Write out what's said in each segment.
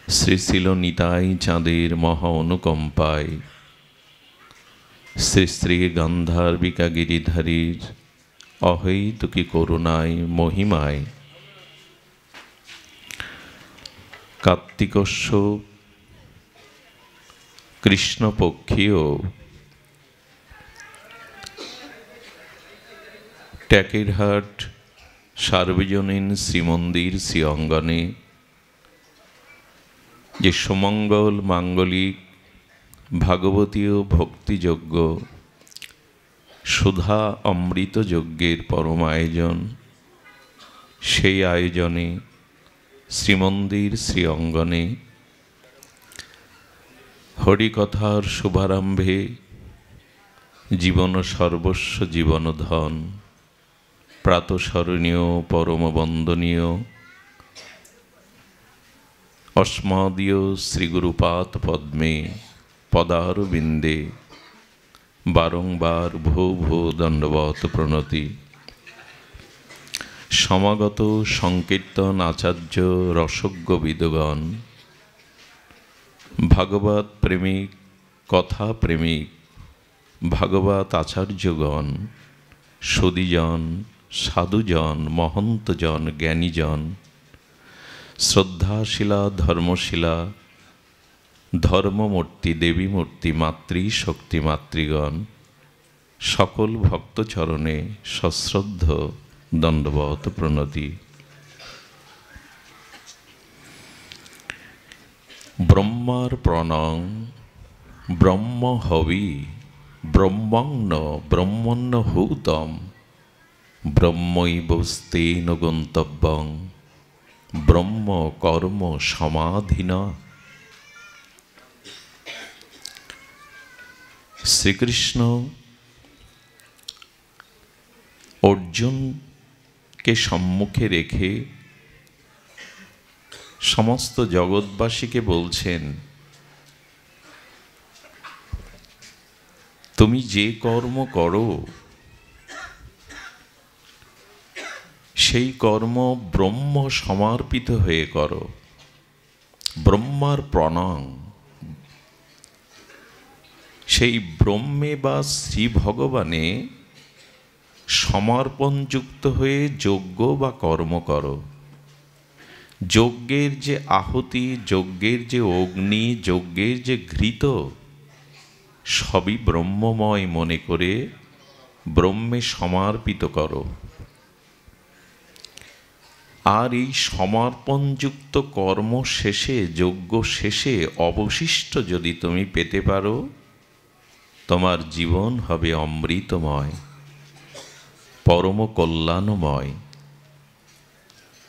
শ্রী ছিল নিতাই চাঁদের মহা অনুকম্পায় শ্রী শ্রী গান্ধার্বিকা গিরিধারীর অহৈতুকী করুণায় মহিমায় কার্তিকস্য কৃষ্ণপক্ষীয় ট্যাকেরহাট সার্বজনীন শ্রীমন্দির শ্রী অঙ্গনে যে সুমঙ্গল মাঙ্গলিক ভাগবতীয় ভক্তিযজ্ঞ সুধা অমৃত যজ্ঞের পরম আয়োজন, সেই আয়োজনে শ্রীমন্দির শ্রী অঙ্গনে হরিকথার শুভারম্ভে জীবন সর্বস্ব জীবনধন প্রাতঃস্মরণীয় পরম বন্দনীয় অস্মদীয় শ্রীগুরুপাদ পদ্মে পদারবিন্দে বারংবার ভূ ভূ দণ্ডবত প্রণতি। সমাগত সংকীর্তন আচার্য রসজ্ঞ বিদগণ, ভাগবত প্রেমিক কথা প্রেমিক ভাগবত আচার্যগণ, সুদীজন সাধুজন মহন্তজন জ্ঞানীজন, শ্রদ্ধাশীলা ধর্মশীলা ধর্মমূর্তি দেবীমূর্তি মাতৃ শক্তি মাতৃগণ, সকল ভক্তচরণে সশ্রদ্ধ দণ্ডবত প্রণতি। ব্রহ্মার প্রণং ব্রহ্ম হবি ব্রহ্মণ্য ব্রহ্মণ্য হুতম ব্রহ্মৈবস্তেন গন্তব্যং ব্রহ্ম কর্ম সমাধিনা। শ্রীকৃষ্ণ অর্জুনকে সম্মুখে রেখে সমস্ত জগৎবাসীকে বলছেন, তুমি যে কর্ম করো সেই কর্ম ব্রহ্ম সমর্পিত হয়ে করো। ব্রহ্মার প্রণাম, সেই ব্রহ্মে বা শ্রী ভগবানে সমর্পণযুক্ত হয়ে যজ্ঞ বা কর্ম করো। যজ্ঞের যে আহুতি, যজ্ঞের যে অগ্নি, যজ্ঞের যে ঘৃত, সবই ব্রহ্মময় মনে করে ব্রহ্মে সমর্পিত করো। আর এই সমর্পণযুক্ত কর্ম শেষে, যজ্ঞ শেষে অবশিষ্ট যদি তুমি পেতে পারো, তোমার জীবন হবে অমৃতময়, পরম কল্যাণময়।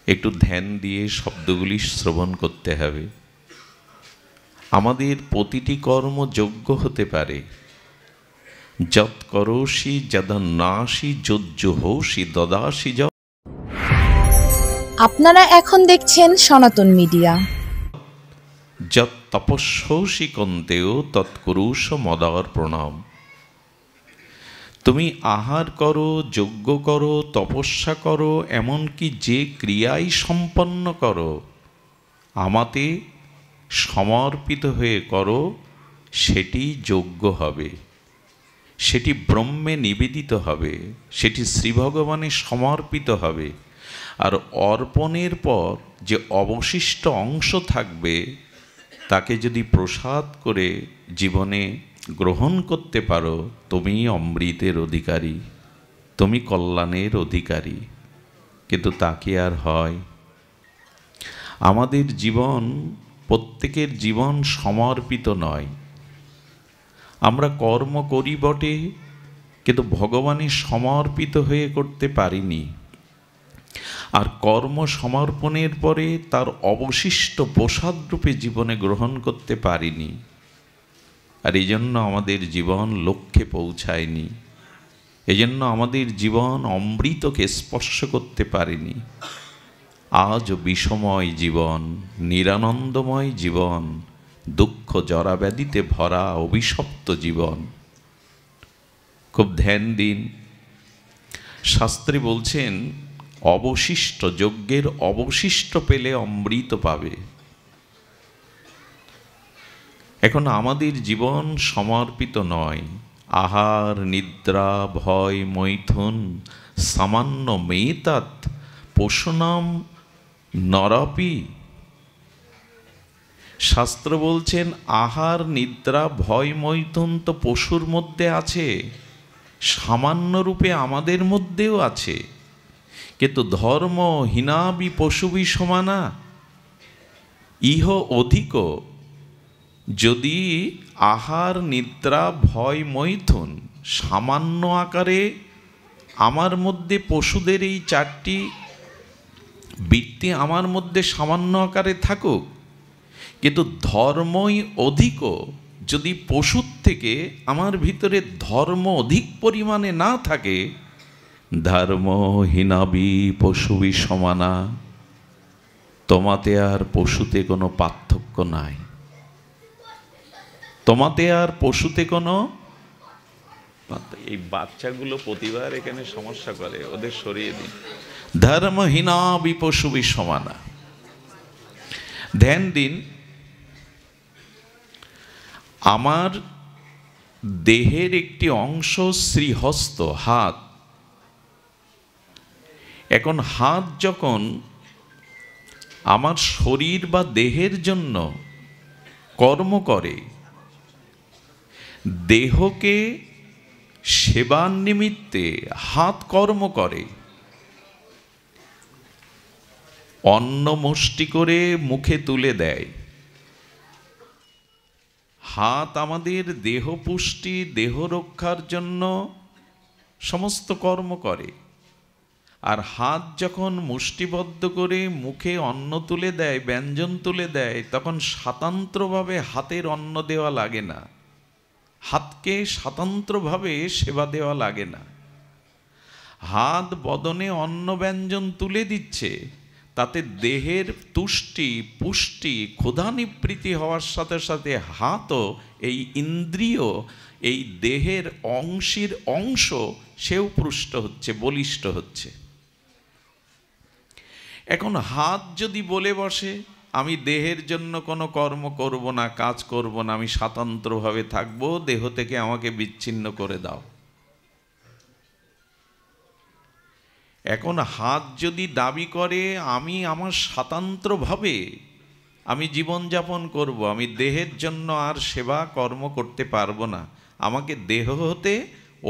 একটু ধ্যান দিয়ে শব্দগুলি শ্রবণ করতে হবে। আমাদের প্রতিটি কর্ম যোগ্য হতে পারে। যৎ করোষি যদা নাসি যজ্জুহোষি দদাসি য। আপনারা এখন দেখছেন সনাতন মিডিয়া। যৎ তপস্যসি কন্তেও তৎকুরুষ মদার প্রণাম। তুমি আহার করো, যজ্ঞ করো, তপস্যা করো, এমনকি যে ক্রিয়াই সম্পন্ন করো, আমাতে সমর্পিত হয়ে করো, সেটি যজ্ঞ হবে, সেটি ব্রহ্মে নিবেদিত হবে, সেটি শ্রী ভগবানে সমর্পিত হবে। আর অর্পণের পর যে অবশিষ্ট অংশ থাকবে, তাকে যদি প্রসাদ করে জীবনে গ্রহণ করতে পারো, তুমি অমৃতের অধিকারী, তুমি কল্যাণের অধিকারী। কিন্তু তা কি আর হয়? আমাদের জীবন, প্রত্যেকের জীবন সমর্পিত নয়। আমরা কর্ম করি বটে, কিন্তু ভগবানের সমর্পিত হয়ে করতে পারিনি। আর কর্ম সমর্পণের পরে তার অবশিষ্ট প্রসাদ রূপে জীবনে গ্রহণ করতে পারিনি। আর এই জন্য আমাদের জীবন লক্ষ্যে পৌঁছায়নি, এজন্য আমাদের জীবন অমৃতকে স্পর্শ করতে পারেনি। আজ বিষময় জীবন, নিরানন্দময় জীবন, দুঃখ জরাব্যাধিতে ভরা অভিশপ্ত জীবন। খুব ধ্যান দিন। শাস্ত্রে বলছেন, অবশিষ্ট যজ্ঞের অবশিষ্ট পেলে অমৃত পাবে। এখন আমাদের জীবন সমর্পিত নয় আহার নিদ্রা ভয় মৈথুন সামান্য মেতাৎ পশুনাম নরপি। শাস্ত্র বলছেন আহার নিদ্রা ভয় মৈথুন তো পশুর মধ্যে আছে, সামান্য রূপে আমাদের মধ্যেও আছে, কিন্তু ধর্ম হীনাবি পশুবি সমানা ইহ অধিক। যদি আহার নিদ্রা ভয় মৈথুন সামান্য আকারে আমার মধ্যে পশুদের এই চারটি বৃত্তি আমার মধ্যে সামান্য আকারে থাকুক, কিন্তু ধর্মই অধিক, যদি পশুর থেকে আমার ভিতরে ধর্ম অধিক পরিমাণে না থাকে, ধর্ম হীনাবি পশুবি সমানা, তোমাতে আর পশুতে কোনো পার্থক্য নাই, তোমাতে আর পশুতে কোনো। এই বাচ্চাগুলো প্রতিবার এখানে সমস্যা করে, ওদের সরিয়ে দিন। ধর্মহীনা বিপশুবি সমানা। ধ্যান দিন, আমার দেহের একটি অংশ শ্রীহস্ত, হাত। এখন হাত যখন আমার শরীর বা দেহের জন্য কর্ম করে, দেহকে সেবার নিমিত্তে হাত কর্ম করে, অন্ন মুষ্টি করে মুখে তুলে দেয়। হাত আমাদের দেহ পুষ্টি দেহ রক্ষার জন্য সমস্ত কর্ম করে, আর হাত যখন মুষ্টিবদ্ধ করে মুখে অন্ন তুলে দেয়, ব্যঞ্জন তুলে দেয়, তখন স্বতন্ত্রভাবে হাতের অন্ন দেওয়া লাগে না, হাতকে স্বতন্ত্রভাবে সেবা দেওয়া লাগে না। হাত বদনে অন্ন ব্যঞ্জন তুলে দিচ্ছে, তাতে দেহের তুষ্টি পুষ্টি ক্ষুধা নিবৃত্তি হওয়ার সাথে সাথে হাতও এই ইন্দ্রিয় এই দেহের অংশের অংশ, সেও পুষ্ট হচ্ছে, বলিষ্ঠ হচ্ছে। এখন হাত যদি বলে বসে আমি দেহের জন্য কোনো কর্ম করব না, কাজ করব না, আমি স্বতন্ত্রভাবে থাকব, দেহ থেকে আমাকে বিচ্ছিন্ন করে দাও। এখন হাত যদি দাবি করে আমি আমার স্বতন্ত্রভাবে আমি জীবনযাপন করব, আমি দেহের জন্য আর সেবা কর্ম করতে পারবো না, আমাকে দেহ হতে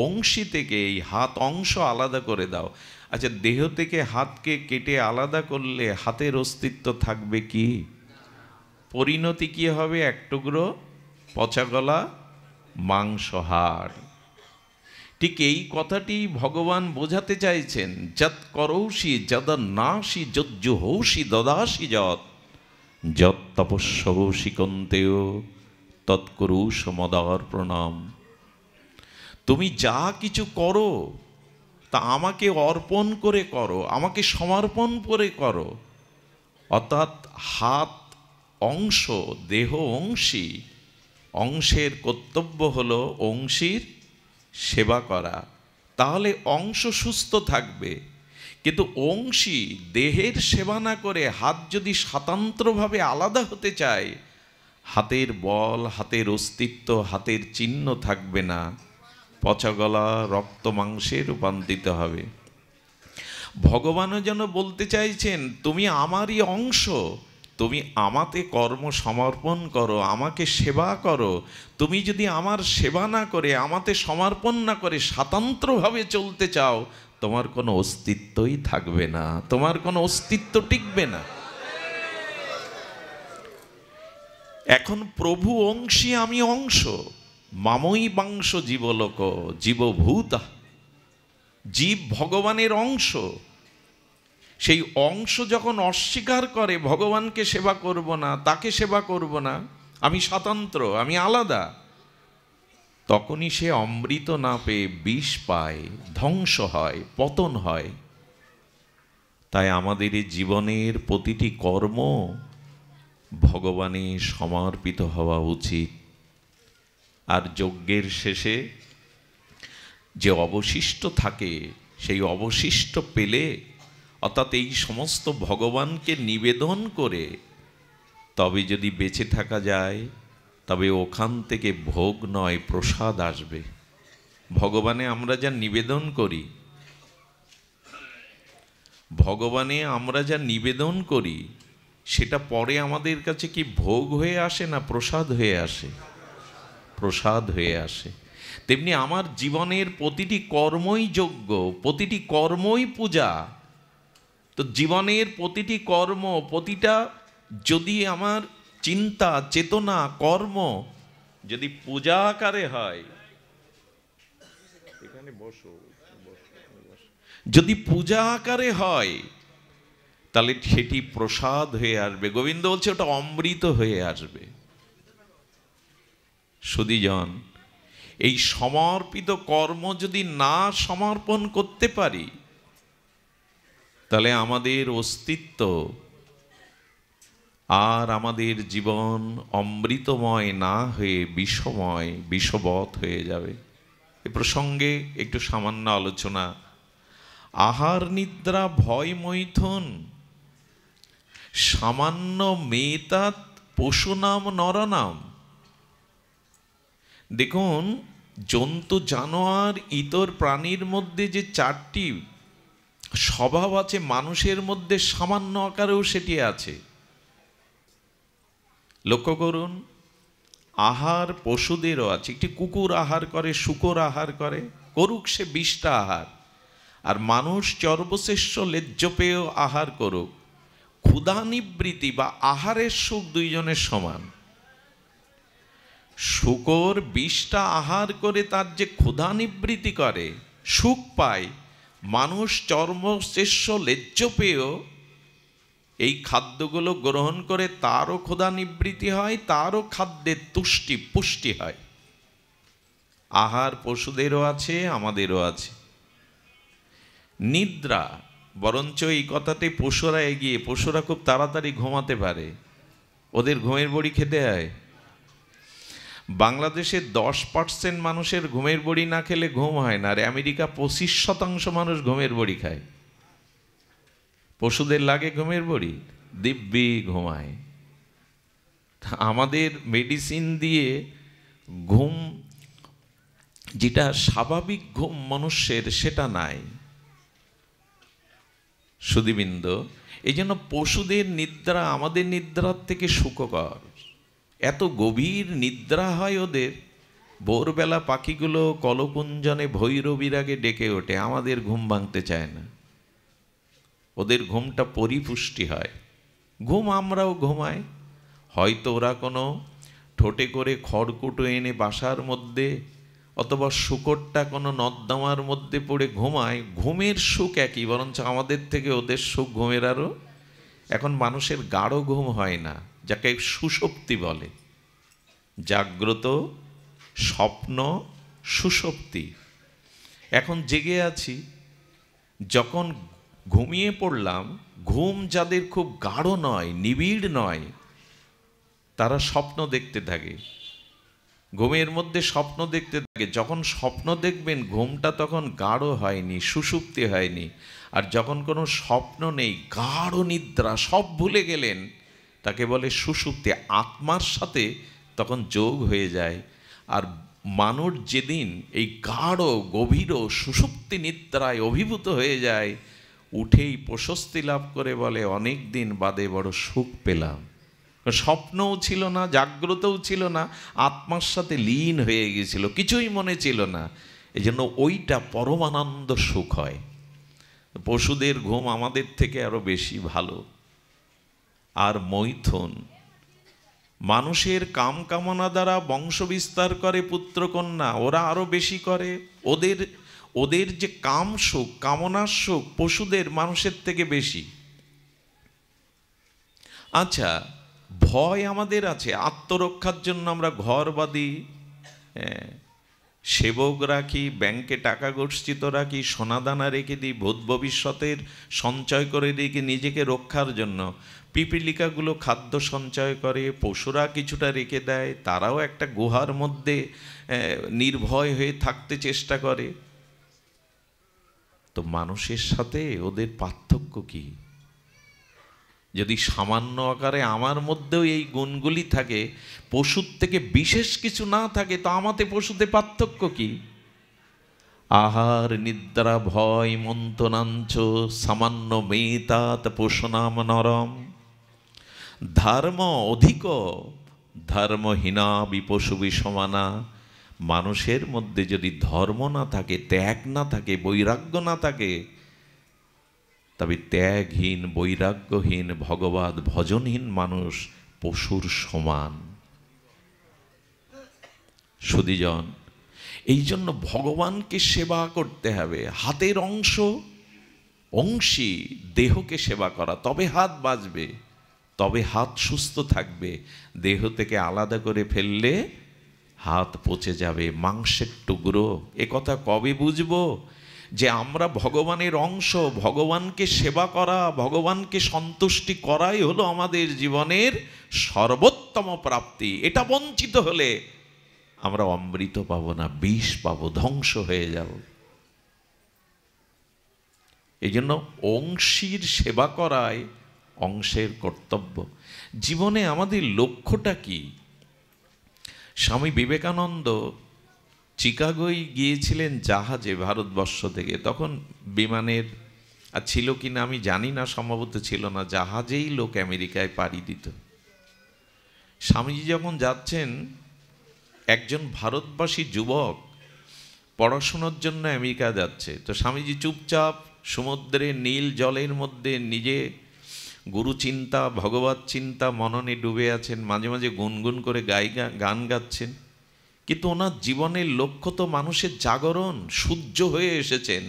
অংশী থেকে এই হাত অংশ আলাদা করে দাও। আচ্ছা, দেহ থেকে হাতকে কেটে আলাদা করলে হাতের অস্তিত্ব থাকবে কি? পরিণতি কি হবে? এক টুকরো পচা গলা মাংস হাড়। ঠিক এই কথাটি ভগবান বোঝাতে চাইছেন, যৎ করৌষি যদ নাসি যজ্জুহৌষি দদাসি যৎ যৎ তপস্যৌষি কন্তেয় তৎকুরুষ মদার প্রণাম। তুমি যা কিছু করো তা আমাকে অর্পণ করে করো, আমাকে সমর্পণ করে করো। অর্থাৎ হাত অংশ, দেহ অংশী, অংশের কর্তব্য হলো অংশীর সেবা করা, তাহলে অংশ সুস্থ থাকবে। কিন্তু অংশী দেহের সেবা না করে হাত যদি স্বতন্ত্রভাবে আলাদা হতে চায়, হাতের বল, হাতের অস্তিত্ব, হাতের চিহ্ন থাকবে না, পচা গলা রক্ত মাংসে রূপান্তরিত হবে। ভগবানও যেন বলতে চাইছেন তুমি আমারই অংশ, তুমি আমাতে কর্ম সমর্পণ করো, আমাকে সেবা করো। তুমি যদি আমার সেবা না করে, আমাতে সমর্পণ না করে স্বতন্ত্রভাবে চলতে চাও, তোমার কোনো অস্তিত্বই থাকবে না, তোমার কোনো অস্তিত্ব টিকবে না। এখন প্রভু অংশী, আমি অংশ, মামই বাংশ জীবলোক জীবভূত। জীব ভগবানের অংশ, সেই অংশ যখন অস্বীকার করে ভগবানকে সেবা করব না, তাকে সেবা করব না, আমি স্বতন্ত্র, আমি আলাদা, তখনই সে অমৃত না পেয়ে বিষ পায়, ধ্বংস হয়, পতন হয়। তাই আমাদের এই জীবনের প্রতিটি কর্ম ভগবানে সমর্পিত হওয়া উচিত। আর যজ্ঞের শেষে যে অবশিষ্ট থাকে, সেই অবশিষ্ট পেলে, অর্থাৎ এই সমস্ত ভগবানকে নিবেদন করে তবে যদি বেঁচে থাকা যায়, তবে ওখান থেকে ভোগ নয়, প্রসাদ আসবে। ভগবানে আমরা যা নিবেদন করি, ভগবানে আমরা যা নিবেদন করি, সেটা পরে আমাদের কাছে কি ভোগ হয়ে আসে না প্রসাদ হয়ে আসে? প্রসাদ হয়ে আসে। তেমনি আমার জীবনের প্রতিটি কর্মই যজ্ঞ, প্রতিটি কর্মই পূজা। তো জীবনের প্রতিটি কর্ম, প্রতিটা যদি আমার চিন্তা, চেতনা, কর্ম যদি পূজা আকারে হয়, এখানে বসো, যদি পূজা আকারে হয়, তাহলে সেটি প্রসাদ হয়ে আসবে। গোবিন্দ বলছে ওটা অমৃত হয়ে আসবে। সুধীজন, এই সমর্পিত কর্ম যদি না সমর্পণ করতে পারি, তাহলে আমাদের অস্তিত্ব আর আমাদের জীবন অমৃতময় না হয়ে বিষময়, বিষবৎ হয়ে যাবে। এ প্রসঙ্গে একটু সামান্য আলোচনা। আহার নিদ্রা ভয় মৈথুন সামান্য মেতাৎ পশুনাম নরনাম। দেখুন, জন্তু, জানোয়ার, ইতর প্রাণীর মধ্যে যে চারটি স্বভাব আছে, মানুষের মধ্যে সামান্য আকারেও সেটি আছে। লক্ষ্য করুন, আহার পশুদেরও আছে। একটি কুকুর আহার করে, শূকর আহার করে, করুক সে 20টা আহার। আর মানুষ সর্বশ্রেষ্ঠ লেজ্জপেয় আহার করুক, ক্ষুধা নিবৃত্তি বা আহারের সুখ দুইজনের সমান। শূকর 20টা আহার করে তার যে ক্ষুধা নিবৃত্তি করে, সুখ পায়, মানুষ সর্বশ্রেষ্ঠ লেজ্জপেয় এই খাদ্যগুলো গ্রহণ করে তারও ক্ষুধা নিবৃত্তি হয়, তারও খাদ্যের পুষ্টি হয়। আহার পশুদেরও আছে, আমাদেরও আছে। নিদ্রা, বরঞ্চ এই কথাতে পশুরা এগিয়ে। পশুরা খুব তাড়াতাড়ি ঘুমাতে পারে, ওদের ঘুমের বড়ি খেতে হয়। বাংলাদেশে 10% মানুষের ঘুমের বড়ি না খেলে ঘুম হয় না, আর আমেরিকা 25% মানুষ ঘুমের বড়ি খায়। পশুদের লাগে ঘুমের বড়ি, দিব্যি ঘুমায়। আমাদের মেডিসিন দিয়ে ঘুম, যেটা স্বাভাবিক ঘুম মানুষের, সেটা নাই। সুধীবৃন্দ, এই জন্য পশুদের নিদ্রা আমাদের নিদ্রার থেকে সুখকর। এত গভীর নিদ্রা হয় ওদের, ভোরবেলা পাখিগুলো কলকুঞ্জনে ভৈরবীর আগে ডেকে ওঠে, আমাদের ঘুম ভাঙতে চায় না। ওদের ঘুমটা পরিপুষ্টি হয়। ঘুম আমরাও ঘুমাই, হয়তো ওরা কোনো ঠোঁটে করে খড়কুটো এনে বাসার মধ্যে, অথবা শূকরটা কোনো নর্দমার মধ্যে পড়ে ঘুমায়। ঘুমের সুখ একই, বরঞ্চ আমাদের থেকে ওদের সুখ ঘুমের আরও। এখন মানুষের গাঢ় ঘুম হয় না, যাকে সুষুপ্তি বলে। জাগ্রত, স্বপ্ন, সুষুপ্তি। এখন জেগে আছি, যখন ঘুমিয়ে পড়লাম, ঘুম যাদের খুব গাঢ় নয়, নিবিড় নয়, তারা স্বপ্ন দেখতে থাকে, ঘুমের মধ্যে স্বপ্ন দেখতে থাকে। যখন স্বপ্ন দেখবেন, ঘুমটা তখন গাঢ় হয়নি, সুষুপ্তি হয়নি। আর যখন কোনো স্বপ্ন নেই, গাঢ় নিদ্রা, সব ভুলে গেলেন, তাকে বলে সুষুপ্তি। আত্মার সাথে তখন যোগ হয়ে যায়। আর মানুষ যেদিন এই গাঢ় গভীর সুষুপ্তি নিদ্রায় অভিভূত হয়ে যায়, উঠেই প্রশস্তি লাভ করে বলে, অনেক দিন বাদে বড় সুখ পেলাম। স্বপ্নও ছিল না, জাগ্রতও ছিল না, আত্মার সাথে লীন হয়ে গিয়েছিল, কিছুই মনে ছিল না। এই জন্য ওইটা পরমানন্দ সুখ হয়। পশুদের ঘুম আমাদের থেকে আরো বেশি ভালো। আর মৈথুন, মানুষের কাম কামনা দ্বারা বংশ বিস্তার করে, পুত্রকন্যা, ওরা আরো বেশি করে। ওদের যে কাম সুখ, কামনার সুখ পশুদের মানুষের থেকে বেশি। আচ্ছা, ভয় আমাদের আছে, আত্মরক্ষার জন্য আমরা ঘর বাঁধি, সেবক রাখি, ব্যাংকে টাকা গচ্ছিত রাখি, সোনাদানা রেখে দিই, ভূত ভবিষ্যতের সঞ্চয় করে দিই নিজেকে রক্ষার জন্য। পিপিলিকাগুলো খাদ্য সঞ্চয় করে, পশুরা কিছুটা রেখে দেয়, তারাও একটা গুহার মধ্যে নির্ভয় হয়ে থাকতে চেষ্টা করে। তো মানুষের সাথে ওদের পার্থক্য কি? যদি সামান্য আকারে আমার মধ্যেও এই গুণগুলি থাকে, পশুর থেকে বিশেষ কিছু না থাকে, তো আমাতে পশুতে পার্থক্য কি? আহার নিদ্রা ভয় মন্থনাঞ্চ সামান্য মেতাত পোষণাম নরম, ধর্ম অধিক ধর্মহীনা বিপশু বিষমানা। মানুষের মধ্যে যদি ধর্ম না থাকে, ত্যাগ না থাকে, বৈরাগ্য না থাকে, তবে ত্যাগহীন বৈরাগ্যহীন ভগবৎ ভজনহীন মানুষ পশুর সমান। সুধীজন, এই জন্য ভগবানকে সেবা করতে হবে। হাতের অংশী দেহকে সেবা করা, তবে হাত বাঁচবে, তবে হাত সুস্থ থাকবে। দেহ থেকে আলাদা করে ফেললে হাত পচে যাবে, মাংসের টুকরো। এ কথা কবে বুঝবো যে আমরা ভগবানের অংশ? ভগবানকে সেবা করা, ভগবানকে সন্তুষ্টি করাই হলো আমাদের জীবনের সর্বোত্তম প্রাপ্তি। এটা বঞ্চিত হলে আমরা অমৃত পাবো না, বিষ পাবো, ধ্বংস হয়ে যাব। এই জন্য অংশীর সেবা করাই অংশের কর্তব্য। জীবনে আমাদের লক্ষ্যটা কি? স্বামী বিবেকানন্দ চিকাগোয় গিয়েছিলেন জাহাজে ভারতবর্ষ থেকে। তখন বিমানের আর ছিল কি না আমি জানি না, সম্ভবত ছিল না, জাহাজেই লোক আমেরিকায় পাড়ি দিত। স্বামীজি যখন যাচ্ছেন, একজন ভারতবাসী যুবক পড়াশোনার জন্য আমেরিকা যাচ্ছে। তো স্বামীজি চুপচাপ সমুদ্রে নীল জলের মধ্যে নিজে গুরু চিন্তা, ভগবত চিন্তা মননে ডুবে আছেন। মাঝে মাঝে গুনগুন করে গান গাচ্ছেন। কিন্তু ওনার জীবনের লক্ষ্য তো মানুষের জাগরণ। সূর্য হয়ে এসেছেন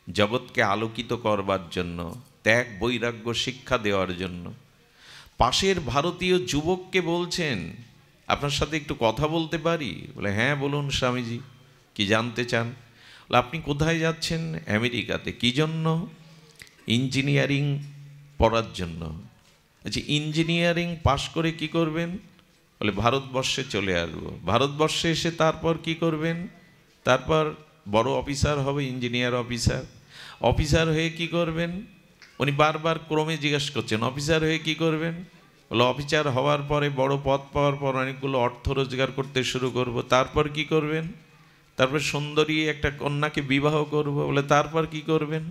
জগৎকে আলোকিত করবার জন্য, ত্যাগ বৈরাগ্য শিক্ষা দেওয়ার জন্য। পাশের ভারতীয় যুবককে বলছেন, আপনার সাথে একটু কথা বলতে পারি? বলে, হ্যাঁ বলুন স্বামীজি, কি জানতে চান? বলে, আপনি কোথায় যাচ্ছেন? আমেরিকাতে। কি জন্য? ইঞ্জিনিয়ারিং পড়ার জন্য। আচ্ছা, ইঞ্জিনিয়ারিং পাশ করে কি করবেন? বলে, ভারতবর্ষে চলে আসবো। ভারতবর্ষে এসে তারপর কি করবেন? তারপর বড় অফিসার হবে, ইঞ্জিনিয়ার অফিসার। অফিসার হয়ে কি করবেন? উনি বারবার ক্রমে জিজ্ঞাসা করছেন, অফিসার হয়ে কি করবেন? বলে, অফিসার হওয়ার পরে বড় পদ পাওয়ার পর অনেকগুলো অর্থ রোজগার করতে শুরু করব। তারপর কি করবেন? তারপর সুন্দরী একটা কন্যাকে বিবাহ করব। বলে, তারপর কি করবেন?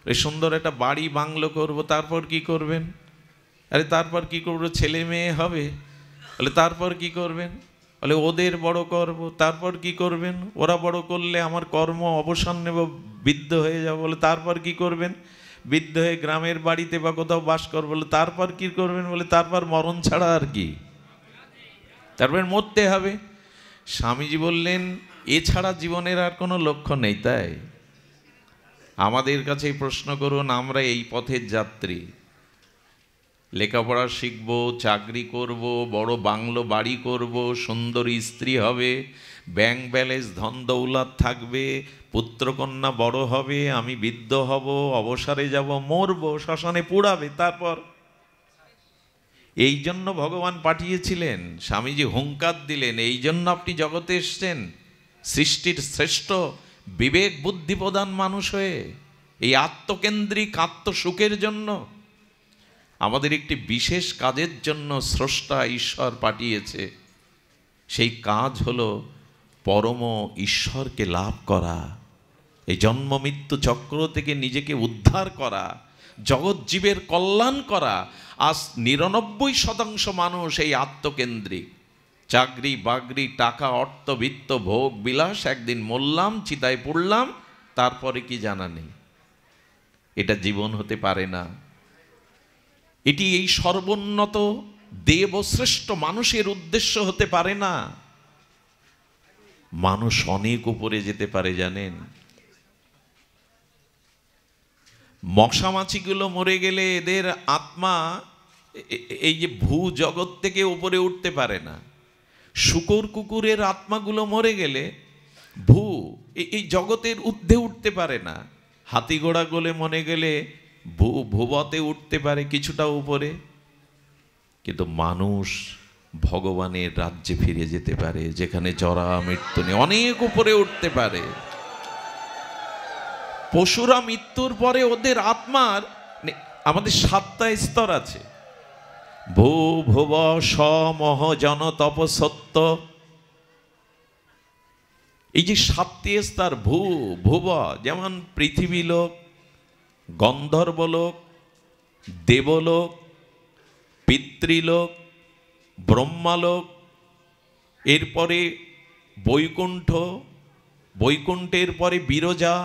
ওই সুন্দর একটা বাড়ি বাংলো করব। তারপর কি করবেন? আরে তারপর কি করবো? ছেলে মেয়ে হবে। বলে, তারপর কি করবেন? বলে, ওদের বড় করব। তারপর কি করবেন? ওরা বড় করলে আমার কর্ম অবসান নেব, বৃদ্ধ হয়ে যাব। বলে, তারপর কি করবেন? বৃদ্ধ হয়ে গ্রামের বাড়িতে বা কোথাও বাস করব। বলে, তারপর কি করবেন? বলে, তারপর মরণ ছাড়া আর কি, তারপর মরতে হবে। স্বামীজি বললেন, এছাড়া জীবনের আর কোনো লক্ষ্য নেই। তাই আমাদের কাছে প্রশ্ন করুন, আমরা এই পথের যাত্রী। লেখাপড়া শিখব, চাকরি করব, বড় বাংলো বাড়ি করব, সুন্দরী স্ত্রী হবে, ব্যাংক ব্যালেন্স ধন দৌলত থাকবে, পুত্রকন্যা বড় হবে, আমি বৃদ্ধ হব, অবসরে যাব, মরব, শ্মশানে পুড়াবে। তারপর এই জন্য ভগবান পাঠিয়েছিলেন। স্বামীজি হুঙ্কার দিলেন, এই জন্য আপনি জগতে এসছেন সৃষ্টির শ্রেষ্ঠ বিবেক বুদ্ধি প্রদান মানুষ হয়ে, এই আত্মকেন্দ্রিক আত্মসুখের জন্য। আমাদের একটি বিশেষ কাজের জন্য স্রষ্টা ঈশ্বর পাঠিয়েছে। সেই কাজ হলো পরম ঈশ্বরকে লাভ করা, এই জন্ম মৃত্যু চক্র থেকে নিজেকে উদ্ধার করা, জগৎ জীবের কল্যাণ করা। আজ 99% মানুষ এই আত্মকেন্দ্রিক। চাকরি বাকরি, টাকা, অর্থ, বিত্ত, ভোগ বিলাস, একদিন মরলাম, চিতায় পড়লাম, তারপরে কি জানা নেই। এটা জীবন হতে পারে না। এটি এই সর্বোন্নত দেবশ্রেষ্ঠ মানুষের উদ্দেশ্য হতে পারে না। মানুষ অনেক উপরে যেতে পারে জানেন। মশামাছিগুলো মরে গেলে এদের আত্মা এই যে ভূ জগৎ থেকে উপরে উঠতে পারে না। শূকর কুকুরের আত্মাগুলো মরে গেলে এই জগতের ঊর্ধ্বে উঠতে পারে না। হাতি ঘোড়া গলে মরে গেলে ভুবতে উঠতে পারে কিছুটা উপরে, কিন্তু মানুষ ভগবানের রাজ্যে ফিরে যেতে পারে, যেখানে জরা মৃত্যু নেই, অনেক উপরে উঠতে পারে। পশুরা মৃত্যুর পরে ওদের আত্মার আমাদের 7টা স্তর আছে। ভূ ভুব স মহ জন তপ সত্য। এই যে 7টি স্তর, ভুব যেমন পৃথিবীলোক, গন্ধর্বলোক, দেবলোক, পিতৃলোক, ব্রহ্মালোক, এরপরে বৈকুণ্ঠ, বৈকুণ্ঠের পরে বিরজা,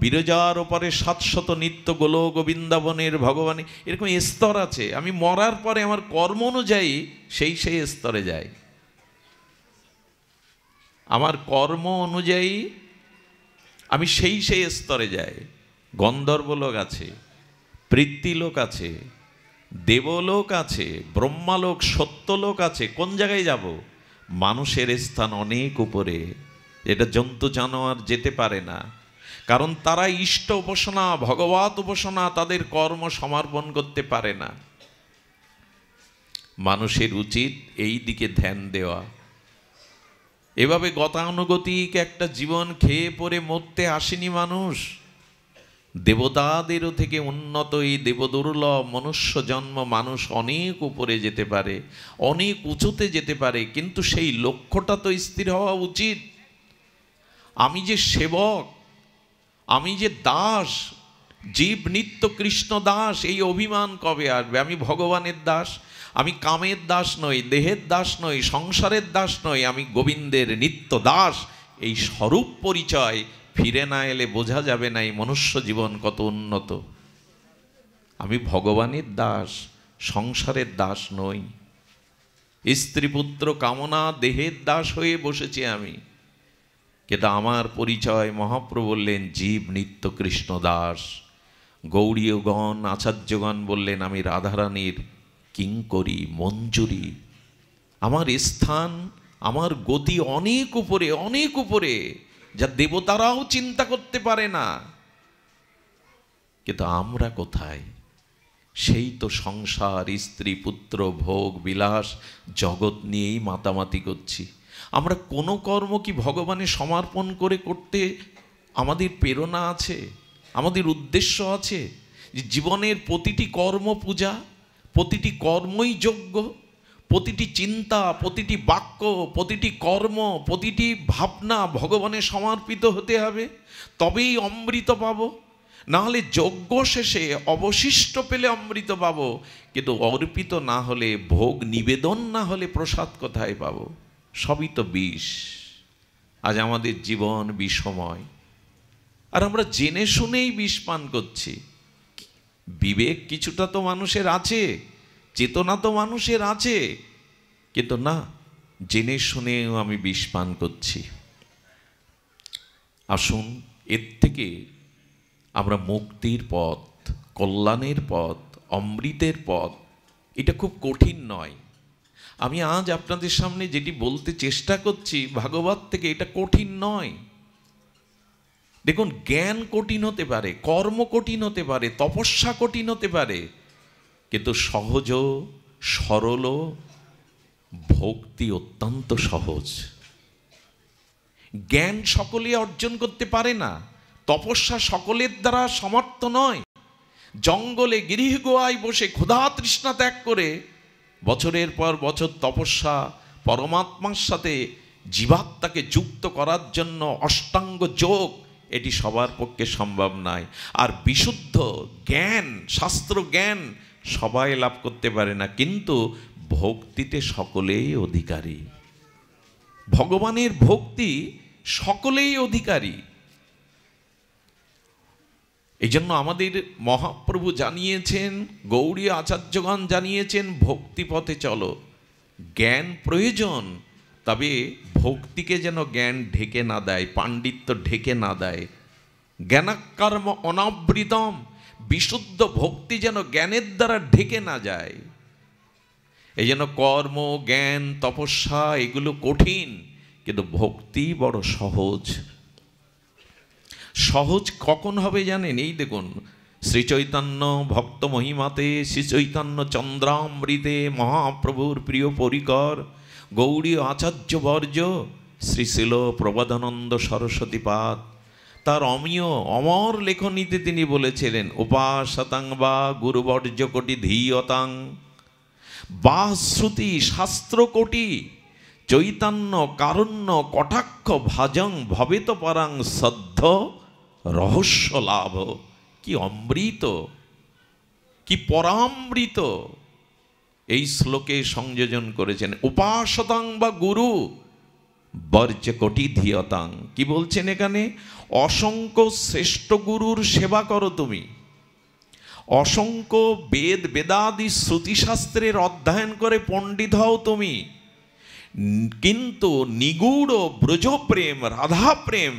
বিরজার ওপরে 700 নিত্য গোলক বৃন্দাবনের ভগবান। এরকম স্তর আছে। আমি মরার পরে আমার কর্ম অনুযায়ী সেই স্তরে যাই। আমার কর্ম অনুযায়ী আমি সেই স্তরে যাই। গন্ধর্বলোক আছে, পিতৃলোক আছে, দেবলোক আছে, ব্রহ্মালোক, সত্যলোক আছে। কোন জায়গায় যাব? মানুষের স্থান অনেক উপরে, এটা জন্তু জানোয়ার যেতে পারে না, কারণ তারা ইষ্ট উপাসনা, ভগবত উপাসনা, তাদের কর্ম সমর্পণ করতে পারে না। মানুষের উচিত এই দিকে ধ্যান দেওয়া। এভাবে গতানুগতিক একটা জীবন খেয়ে পরে মরতে আসেনি মানুষ। দেবতাদেরও থেকে উন্নত এই দেবদুর্লভ মনুষ্য জন্ম, মানুষ অনেক উপরে যেতে পারে, অনেক উঁচুতে যেতে পারে, কিন্তু সেই লক্ষ্যটা তো স্থির হওয়া উচিত। আমি যে সেবক, আমি যে দাস, জীব নিত্য কৃষ্ণ দাস, এই অভিমান কবে আসবে? আমি ভগবানের দাস, আমি কামের দাস নই, দেহের দাস নই, সংসারের দাস নই, আমি গোবিন্দের নিত্য দাস। এই স্বরূপ পরিচয় ফিরে না এলে বোঝা যাবে না এই মনুষ্য জীবন কত উন্নত। আমি ভগবানের দাস, সংসারের দাস নই। স্ত্রী পুত্র কামনা দেহের দাস হয়ে বসেছি আমি, কিন্তু আমার পরিচয় মহাপ্রভু বললেন জীব নিত্য কৃষ্ণ দাস। গৌড়ীয়গণ, আচার্যগণ বললেন আমি রাধারানীর কিঙ্করী, মঞ্জুরি। আমার স্থান, আমার গতি অনেক উপরে, অনেক উপরে, যা দেবতারাও চিন্তা করতে পারে না। কিন্তু আমরা কোথায়? সেই তো সংসার, স্ত্রী পুত্র, ভোগ বিলাস, জগৎ নিয়েই মাতামাতি করছি। আমরা কোনো কর্ম কি ভগবানের সমর্পণ করে করতে আমাদের প্রেরণা আছে, আমাদের উদ্দেশ্য আছে? যে জীবনের প্রতিটি কর্ম পূজা, প্রতিটি কর্মই যজ্ঞ, প্রতিটি চিন্তা, প্রতিটি বাক্য, প্রতিটি কর্ম, প্রতিটি ভাবনা ভগবানের সমর্পিত হতে হবে, তবেই অমৃত পাবো। নাহলে যজ্ঞ শেষে অবশিষ্ট পেলে অমৃত পাবো, কিন্তু অর্পিত না হলে, ভোগ নিবেদন না হলে প্রসাদ কোথায় পাবো? সবই তো বিষ। আজ আমাদের জীবন বিষময়, আর আমরা জেনে শুনেই বিষ পান করছি। বিবেক কিছুটা তো মানুষের আছে, চেতনা তো মানুষের আছে, কিন্তু না, জেনে শুনেও আমি বিষ পান করছি। আসুন, এর থেকে আমরা মুক্তির পথ, কল্যাণের পথ, অমৃতের পথ, এটা খুব কঠিন নয়। আমি আজ আপনাদের সামনে যেটি বলতে চেষ্টা করছি ভাগবত থেকে, এটা কঠিন নয়। দেখুন, জ্ঞান কঠিন হতে পারে, কর্ম কঠিন হতে পারে, তপস্যা কঠিন হতে পারে, কিন্তু সহজ সরল ভক্তি অত্যন্ত সহজ। জ্ঞান সকলে অর্জন করতে পারে না, তপস্যা সকলের দ্বারা সমর্থ নয়। জঙ্গলে গৃহগুহায় বসে ক্ষুধা তৃষ্ণা ত্যাগ করে বছরের পর বছর তপস্যা, পরমাত্মার সাথে জীবাত্মাকে যুক্ত করার জন্য অষ্টাঙ্গ যোগ, এটি সবার পক্ষে সম্ভব নয়। আর বিশুদ্ধ জ্ঞান, শাস্ত্র জ্ঞান সবাই লাভ করতে পারে না, কিন্তু ভক্তিতে সকলেই অধিকারী। ভগবানের ভক্তি সকলেই অধিকারী। এই জন্য আমাদের মহাপ্রভু জানিয়েছেন, গৌড়ীয় আচার্যগণ জানিয়েছেন, ভক্তিপথে চলো। জ্ঞান প্রয়োজন, তবে ভক্তিকে যেন জ্ঞান ঢেকে না দেয়, পাণ্ডিত্য ঢেকে না দেয়। জ্ঞানাকর্ম অনাবৃতম, বিশুদ্ধ ভক্তি যেন জ্ঞানের দ্বারা ঢেকে না যায়। এই জন্য কর্ম, জ্ঞান, তপস্যা এগুলো কঠিন, কিন্তু ভক্তি বড় সহজ। সহজ কখন হবে জানেন? এই দেখুন, শ্রীচৈতন্য ভক্ত মহিমাতে, শ্রীচৈতন্য চন্দ্রামৃতে, মহাপ্রভুর প্রিয় পরিকর গৌড়ীয় আচার্যবর্য শ্রী শিল প্রবোধানন্দ সরস্বতীপাদ তার অমীয় অমর লেখনীতে তিনি বলেছিলেন, উপাসতাং বা গুরুবর্জ্য কোটি ধীয়তাং বা শ্রুতি শাস্ত্র কোটি চৈতন্য কারণ্য কটাক্ষ ভাজং ভবেত পরাং সদ্ধ রহস্য লাভ। কি অমৃত, কি পরামৃত এই শ্লোকে সংযোজন করেছেন। উপাসতাং বা গুরু বর্জ্য কোটি ধীয়তাং, কি বলছেন এখানে? অসংখ্য শ্রেষ্ঠ গুরুর সেবা করো তুমি, অসংখ্য বেদ বেদাদি শ্রুতিশাস্ত্রের অধ্যয়ন করে পণ্ডিত হও তুমি, কিন্তু নিগূঢ় ব্রজপ্রেম রাধা প্রেম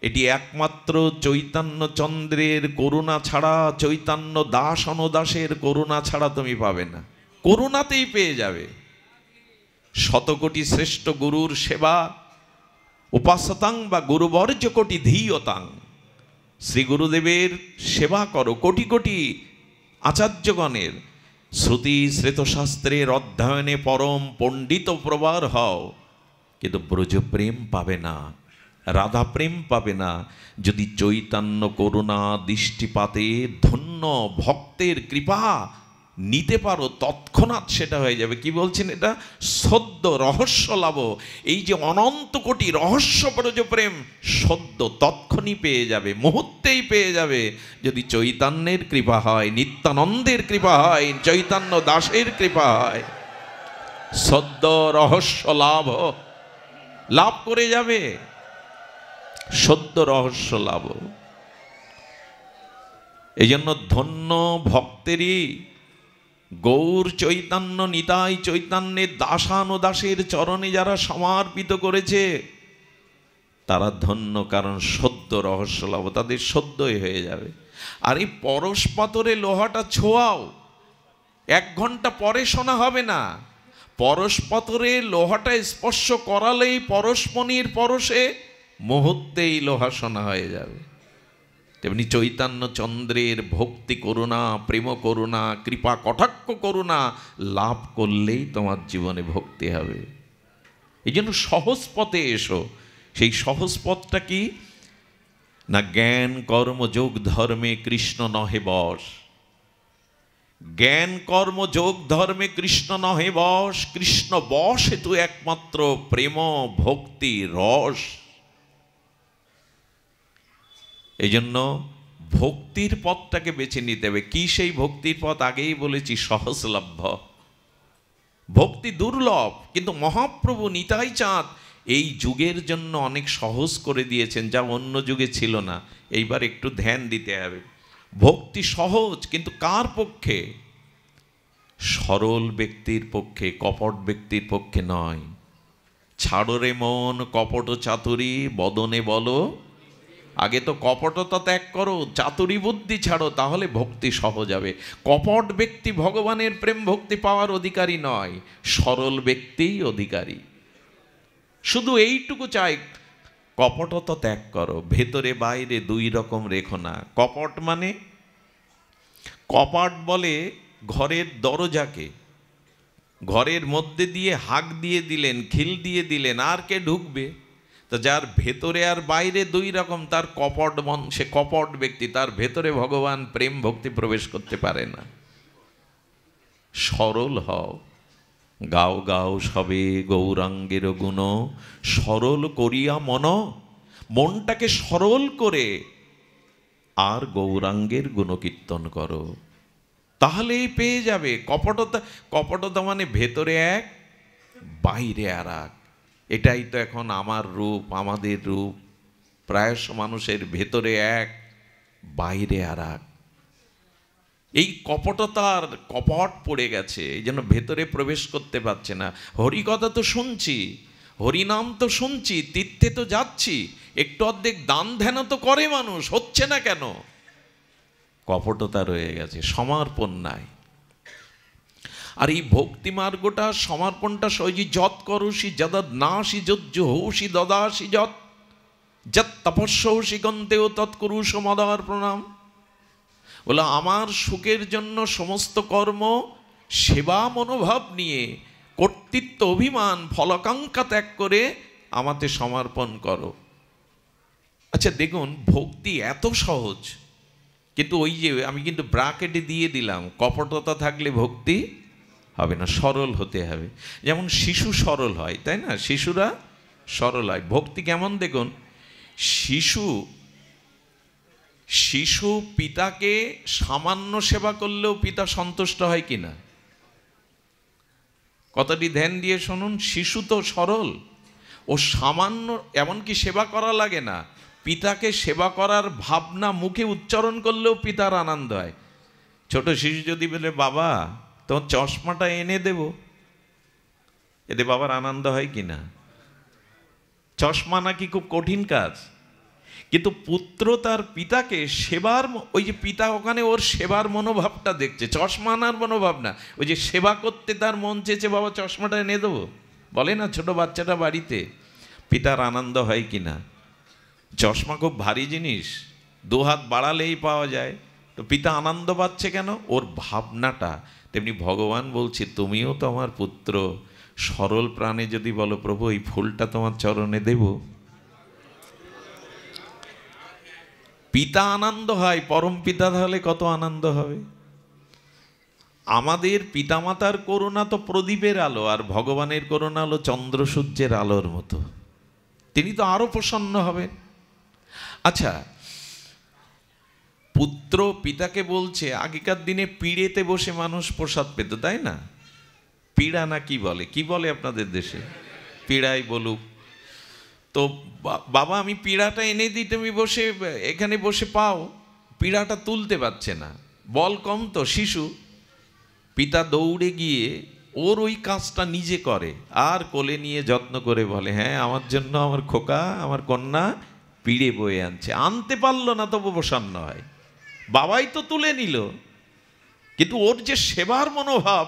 এটি একমাত্র চৈতন্যচন্দ্রের করুণা ছাড়া, চৈতন্য দাস অনুদাসের করুণা ছাড়া তুমি পাবে না। করুণাতেই পেয়ে যাবে। শতকোটি শ্রেষ্ঠ গুরুর সেবা, উপাসতাং বা গুরুবর্জ্য কোটি ধীয়তাং, শ্রী গুরুদেবের সেবা করো, কোটি কোটি আচার্যগণের শ্রুতি শ্রেতশাস্ত্রের অধ্যয়নে পরম পণ্ডিত প্রবার হও, কিন্তু ব্রজপ্রেম পাবে না, রাধা প্রেম পাবে না। যদি চৈতন্য করুণা দৃষ্টিপাতে ধন্য ভক্তের কৃপা নিতে পারো, তৎক্ষণাৎ সেটা হয়ে যাবে। কি বলছেন এটা? সদ্য রহস্য লাভ। এই যে অনন্ত কোটি রহস্য ব্রজপ্রেম সদ্য তৎক্ষণই পেয়ে যাবে, মুহূর্তেই পেয়ে যাবে, যদি চৈতন্যের কৃপা হয়, নিত্যানন্দের কৃপা হয়, চৈতন্য দাসের কৃপা হয়। সদ্য রহস্য লাভ লাভ করে যাবে, সদ্য রহস্য লাভ। এই জন্য ধন্য ভক্তেরই গৌর চৈতন্য নিতাই চৈতন্যের দাসানুদাসের চরণে যারা সমর্পিত করেছে তারা ধন্য, কারণ সদ্য রহস্য লাভ, তাদের সদ্যই হয়ে যাবে। আর এই পরশ পাথরে লোহাটা ছোঁয়াও, 1 ঘন্টা পরে শোনা হবে না। পরশ পাথরে লোহাটা স্পর্শ করালেই পরশমণির পরশে মুহূর্তেই লোহা শোনা হয়ে যাবে। তেমনি চৈতন্য চন্দ্রের ভক্তি করুণা, প্রেম করুণা, কৃপা কটাক্ষ করুণা লাভ করলেই তোমার জীবনে ভক্তি হবে। এই জন্য সহজ পথে এসো। সেই সহজ পথটা কি না? জ্ঞান কর্ম যোগ ধর্মে কৃষ্ণ নহে বশ। জ্ঞান কর্ম যোগ ধর্মে কৃষ্ণ নহে বশ, কৃষ্ণ বশ হেতু একমাত্র প্রেম ভক্তি রস। এই জন্য ভক্তির পথটাকে বেছে নিতে হবে। কি সেই ভক্তির পথ? আগেই বলেছি, সহজলভ্য। ভক্তি দুর্লভ, কিন্তু মহাপ্রভু নিতাই চাঁদ এই যুগের জন্য অনেক সহজ করে দিয়েছেন, যা অন্য যুগে ছিল না। এইবার একটু ধ্যান দিতে হবে। ভক্তি সহজ, কিন্তু কার পক্ষে? সরল ব্যক্তির পক্ষে, কপট ব্যক্তির পক্ষে নয়। ছাড়ো রে মন কপট চাতুরি বদনে বলো, আগে তো কপটতা ত্যাগ করো, চাতুরি বুদ্ধি ছাড়ো, তাহলে ভক্তি সহজ হবে। কপট ব্যক্তি ভগবানের প্রেম ভক্তি পাওয়ার অধিকারী নয়, সরল ব্যক্তিই অধিকারী। শুধু এইটুকু চাই, কপটতা ত্যাগ করো, ভেতরে বাইরে 2 রকম রেখো না। কপট মানে, কপাট বলে ঘরের দরজাকে, ঘরের মধ্যে দিয়ে হাঁক দিয়ে দিলেন, খিল দিয়ে দিলেন, আর কে ঢুকবে? তো যার ভেতরে আর বাইরে 2 রকম, তার কপট মন, সে কপট ব্যক্তি, তার ভেতরে ভগবান প্রেম ভক্তি প্রবেশ করতে পারে না। সরল হও, গাও গাও সবে গৌরাঙ্গের গুণ, সরল করিয়া মন, মনটাকে সরল করে আর গৌরাঙ্গের গুণকীর্তন করো, তাহলেই পেয়ে যাবে। কপটতা, কপটতা মানে ভেতরে এক বাইরে আর এক। এটাই তো এখন আমার রূপ, আমাদের রূপ। প্রায়শ মানুষের ভেতরে এক বাইরে আর এক। এই কপটতার কপট পড়ে গেছে, এই জন্য ভেতরে প্রবেশ করতে পারছে না। হরিকথা তো শুনছি, হরিনাম তো শুনছি, তীর্থে তো যাচ্ছি, একটু অর্ধেক দান ধ্যান তো করে মানুষ, হচ্ছে না কেন? কপটতা রয়ে গেছে, সমর্পণ নাই। আর এই ভক্তি মার্গটা, সমর্পণটা সহজে যৎ করসি যদ নাসি যজ্জ হৌসি দদাসি যৎ যৎ তপস্যৌসি গন্তেও তৎকুরুষ মদার প্রণাম। বলে আমার সুখের জন্য সমস্ত কর্ম সেবা মনোভাব নিয়ে, কর্তৃত্ব অভিমান ফলাকাঙ্ক্ষা ত্যাগ করে আমাতে সমর্পণ করো। আচ্ছা দেখুন, ভক্তি এত সহজ, কিন্তু ওই যে আমি কিন্তু ব্রাকেটে দিয়ে দিলাম, কপটতা থাকলে ভক্তি হবে না, সরল হতে হবে। যেমন শিশু সরল হয়, তাই না? শিশুরা সরল হয়। ভক্তি কেমন দেখুন, শিশু পিতাকে সামান্য সেবা করলেও পিতা সন্তুষ্ট হয় কিনা, কথাটি ধ্যান দিয়ে শুনুন। শিশু তো সরল, ও সামান্য এমনকি সেবা করা লাগে না, পিতাকে সেবা করার ভাবনা মুখে উচ্চারণ করলেও পিতার আনন্দ হয়। ছোট শিশু যদি বলে বাবা তোমার চশমাটা এনে দেব, এতে বাবার আনন্দ হয় কিনা? চশমা নাকি খুব কঠিন কাজ, কিন্তু পুত্র তার পিতাকে সেবার, ওই যে পিতা ওখানে ওর সেবার মনোভাবটা দেখছে, চশমা আনার মনোভাব না, ওই যে সেবা করতে তার মন চেয়েছে, বাবা চশমাটা এনে দেবো, বলে না ছোট বাচ্চাটা বাড়িতে, পিতার আনন্দ হয় কিনা? চশমা খুব ভারী জিনিস, দু হাত বাড়ালেই পাওয়া যায়, তো পিতা আনন্দ পাচ্ছে কেন? ওর ভাবনাটা। তেমনি ভগবান বলছে তুমিও তো আমার পুত্র, সরল প্রাণে যদি বলো প্রভু এই ফুলটা তোমার চরণে দেব, পিতা আনন্দ হয়, পরম পিতা তাহলে কত আনন্দ হবে। আমাদের পিতামাতার করুণা তো প্রদীপের আলো, আর ভগবানের করুণা হলো চন্দ্র সূর্যের আলোর মতো, তিনি তো আরো প্রসন্ন হবেন। আচ্ছা, পুত্র পিতাকে বলছে, আগেকার দিনে পিড়েতে বসে মানুষ প্রসাদ পেত, তাই না? পিড়া না কি বলে, কি বলে আপনাদের দেশে? পিড়াই বলুক। তো বাবা আমি পিড়াটা এনে দিই, তুমি বসে এখানে বসে পাও, পিড়াটা তুলতে পারছে না, বল কম তো শিশু, পিতা দৌড়ে গিয়ে ওর ওই কাজটা নিজে করে, আর কোলে নিয়ে যত্ন করে বলে হ্যাঁ আমার জন্য আমার খোকা আমার কন্যা পিড়ে বয়ে আনছে, আনতে পারলো না তবু প্রসন্ন হয়, বাবাই তো তুলে নিল, কিন্তু ওর যে সেবার মনোভাব,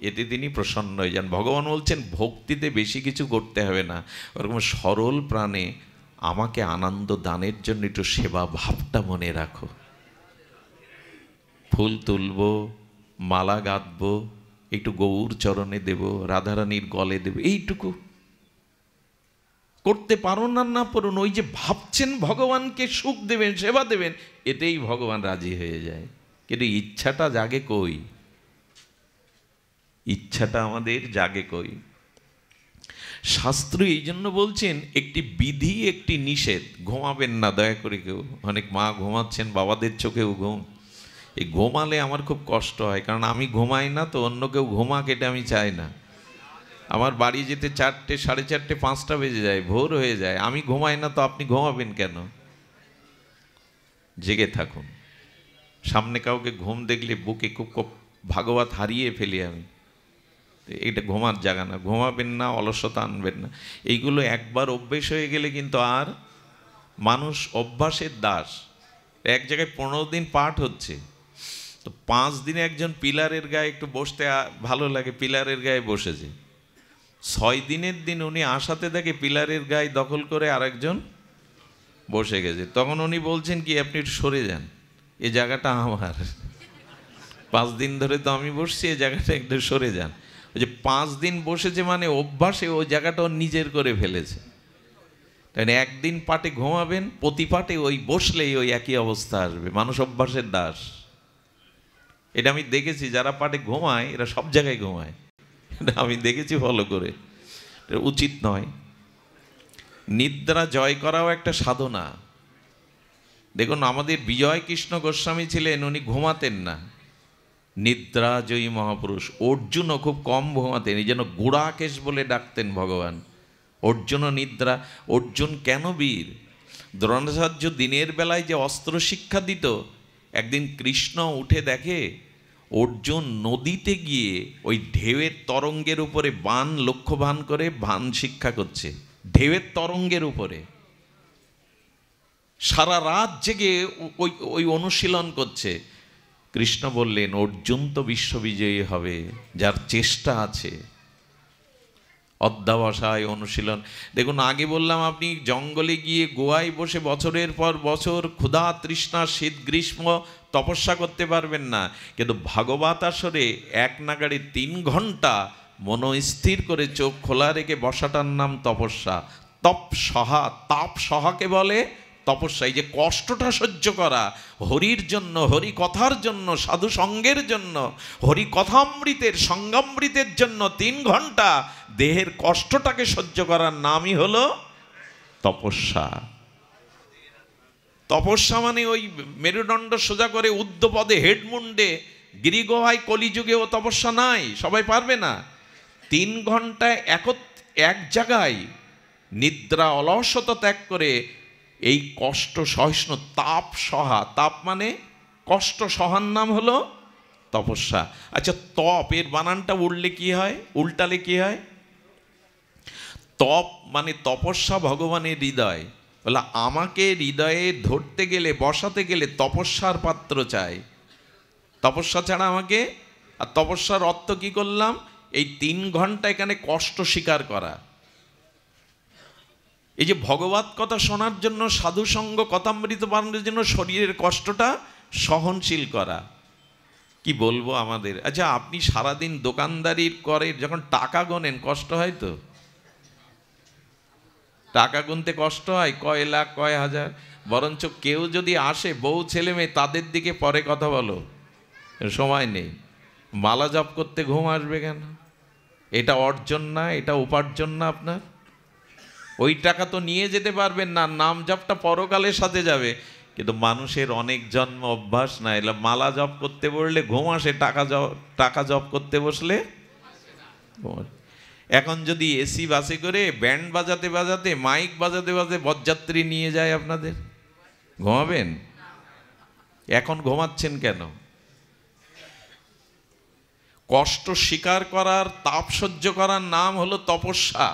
এতে তিনি প্রসন্ন হয়ে যান। ভগবান বলছেন ভক্তিতে বেশি কিছু করতে হবে না, ওরকম সরল প্রাণে আমাকে আনন্দ দানের জন্য একটু সেবা ভাবটা মনে রাখো, ফুল তুলবো, মালা গাঁথবো, একটু গৌর চরণে দেব, রাধারানীর গলে দেব, এইটুকু করতে পারো না, না পারুন, ওই যে ভাবছেন ভগবানকে সুখ দেবেন সেবা দেবেন, এতেই ভগবান রাজি হয়ে যায়। কিন্তু ইচ্ছাটা জাগে কই? ইচ্ছাটা আমাদের জাগে কই? শাস্ত্র এই জন্য বলছেন একটি বিধি একটি নিষেধ, ঘুমাবেন না দয়া করে কেউ, অনেক মা ঘুমাচ্ছেন, বাবাদের চোখেও ঘুম, এই ঘুমালে আমার খুব কষ্ট হয়, কারণ আমি ঘুমাই না তো অন্য কেউ ঘুমাক এটা আমি চাই না। আমার বাড়ি যেতে 4টে, 4:30, 5টা বেজে যায়, ভোর হয়ে যায়, আমি ঘুমাই না তো আপনি ঘুমাবেন কেন? জেগে থাকুন। সামনে কাউকে ঘুম দেখলে বুকে খুব ভাগবত হারিয়ে ফেলি আমি, এটা ঘুমার জায়গা না, ঘুমাবেন না, অলসতা আনবেন না। এইগুলো একবার অভ্যেস হয়ে গেলে কিন্তু আর মানুষ অভ্যাসের দাস। এক জায়গায় 15 দিন পাঠ হচ্ছে, তো 5 দিনে একজন পিলারের গায়ে একটু বসতে ভালো লাগে, পিলারের গায়ে বসেছে, 6 দিনের দিন উনি আসাতে দেখে পিলারের গায়ে দখল করে আরেকজন বসে গেছে, তখন উনি বলছেন কি আপনি একটু সরে যান, এই জায়গাটা আমার, 5 দিন ধরে তো আমি বসছি, এই জায়গাটা একটু সরে যান। ওই যে 5 দিন বসেছে মানে অভ্যাসে ওই জায়গাটা নিজের করে ফেলেছে। তাই একদিন পাটে ঘুমাবেন, প্রতি পাটে ওই বসলেই ওই একই অবস্থা আসবে, মানুষ অভ্যাসের দাস। এটা আমি দেখেছি, যারা পাটে ঘুমায় এরা সব জায়গায় ঘুমায়, এটা আমি দেখেছি ফলো করে, এটা উচিত নয়। নিদ্রা জয় করাও একটা সাধনা। দেখুন আমাদের বিজয় কৃষ্ণ গোস্বামী ছিলেন, উনি ঘুমাতেন না, নিদ্রা জয়ী মহাপুরুষ। অর্জুনও খুব কম ঘুমাতেন, এই যেন গুড়াকেশ বলে ডাকতেন ভগবান। অর্জুনও নিদ্রা। অর্জুন কেন বীর? দ্রোণাচার্য দিনের বেলায় যে অস্ত্র শিক্ষা দিত, একদিন কৃষ্ণ উঠে দেখে অর্জুন নদীতে গিয়ে ওই ঢেউয়ের তরঙ্গের উপরে বাণ লক্ষ্যবান করে বাণ শিক্ষা করছে, ঢেউয়ের তরঙ্গের উপরে সারা রাত জেগে ওই ওই অনুশীলন করছে। কৃষ্ণ বললেন অর্জুন তো বিশ্ববিজয়ী হবে যার চেষ্টা আছে, অধ্যাবসায় অনুশীলন। দেখুন আগে বললাম আপনি জঙ্গলে গিয়ে গোয়ায় বসে বছরের পর বছর ক্ষুধা তৃষ্ণা শীত গ্রীষ্ম তপস্যা করতে পারবেন না, কিন্তু ভাগবত আসরে এক নাগাড়ে 3 ঘন্টা মনস্থির করে চোখ খোলা রেখে বসাটার নাম তপস্যা। তপ সহা, তাপ সহাকে বলে তপস্যা। এই যে কষ্টটা সহ্য করা, হরির জন্য, হরি কথার জন্য, সাধু সঙ্গের জন্য, হরি কথামৃতের সঙ্গামৃতের জন্য 3 ঘন্টা দেহের কষ্টটাকে সহ্য করার নামই হলো তপস্যা। তপস্যা মানে ওই মেরুদণ্ড সোজা করে উদ্ধপদে হেডমুন্ডে গিরিগুহায় কলিযুগেও তপস্যা নাই, সবাই পারবে না। 3 ঘন্টায় এক জায়গায় নিদ্রা অলসতা ত্যাগ করে এই কষ্ট সহিষ্ণু তাপ সহা, তাপ মানে কষ্ট সহার নাম হলো তপস্যা। আচ্ছা, তপ এর বানানটা উল্টালে কি হয়? তপ মানে তপস্যা ভগবানের হৃদয়। বলে আমাকে হৃদয়ে ধরতে গেলে, বসাতে গেলে তপস্যার পাত্র চাই, তপস্যা ছাড়া আমাকে। আর তপস্যার অর্থ কি করলাম? এই 3 ঘন্টা এখানে কষ্ট স্বীকার করা। এই যে ভগবত কথা শোনার জন্য, সাধু সঙ্গ কথামৃত পালনের জন্য শরীরের কষ্টটা সহনশীল করা। কি বলবো আমাদের। আচ্ছা, আপনি সারাদিন দোকানদারির করে যখন টাকা গোনেন, কষ্ট হয় তো? টাকা গুনতে কষ্ট হয়, কয় লাখ কয় হাজার। বরঞ্চ কেউ যদি আসে, বউ ছেলে মেয়ে, তাদের দিকে পরে কথা বলো, সময় নেই। মালা জপ করতে ঘুম আসবে কেন? এটা অর্জন না, এটা উপার্জন না আপনার? ওই টাকা তো নিয়ে যেতে পারবেন না, নাম জপটা পরকালের সাথে যাবে। কিন্তু মানুষের অনেক জন্ম অভ্যাস না, এলা মালা জপ করতে বললে ঘুম আসে, টাকা জপ করতে বসলে ঘুম। এখন যদি এসি বাসে করে ব্যান্ড বাজাতে বাজাতে, মাইক বাজাতে বাজাতে বরযাত্রী নিয়ে যায় আপনাদের, ঘুমাবেন? এখন ঘুমাচ্ছেন কেন? কষ্ট স্বীকার করার, তাপ সহ্য করার নাম হলো তপস্যা।